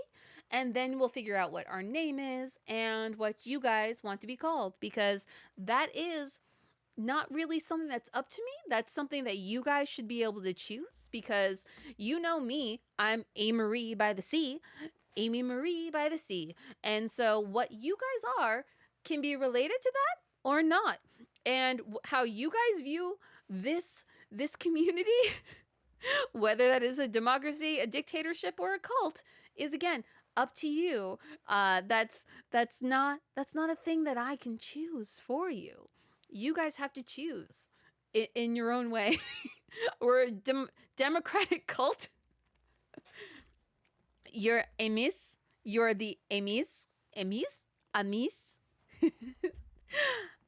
And then we'll figure out what our name is and what you guys want to be called because that is not really something that's up to me. That's something that you guys should be able to choose because you know me, I'm A Marie by the sea, Amy Marie by the sea. And so what you guys are can be related to that or not. And how you guys view this community, whether that is a democracy, a dictatorship, or a cult, is again up to you. That's not a thing that I can choose for you. You guys have to choose in your own way. We're a democratic cult. You're Emis. You're the Emis. Emis? Amis?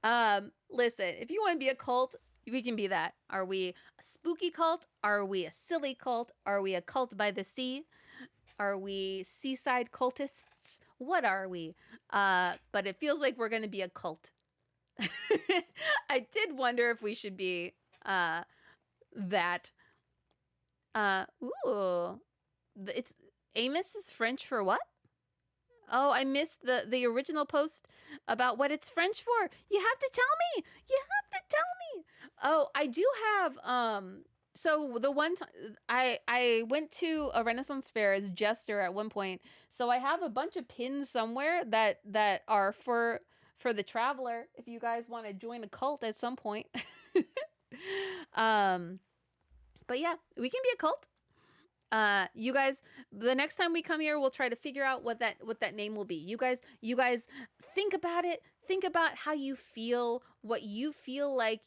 Listen, if you want to be a cult, we can be that. Are we a spooky cult? Are we a silly cult? Are we a cult by the sea? Are we seaside cultists? What are we? But it feels like we're going to be a cult. I did wonder if we should be that. Ooh. It's Amos is French for what? Oh, I missed the original post about what it's French for. You have to tell me. You have to tell me. Oh, I do have so the one time I went to a Renaissance fair as jester at one point. So I have a bunch of pins somewhere that are for the traveler if you guys want to join a cult at some point. um but yeah, we can be a cult. You guys, the next time we come here we'll try to figure out what that name will be. You guys think about it. Think about how you feel, what you feel like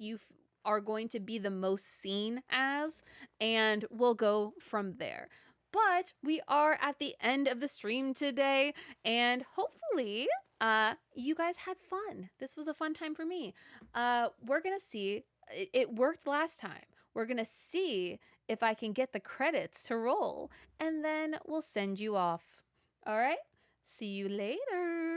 are going to be the most seen as, and we'll go from there. But we are at the end of the stream today, and hopefully you guys had fun. This was a fun time for me. We're gonna see, it worked last time. We're gonna see if I can get the credits to roll, and then we'll send you off. All right? See you later.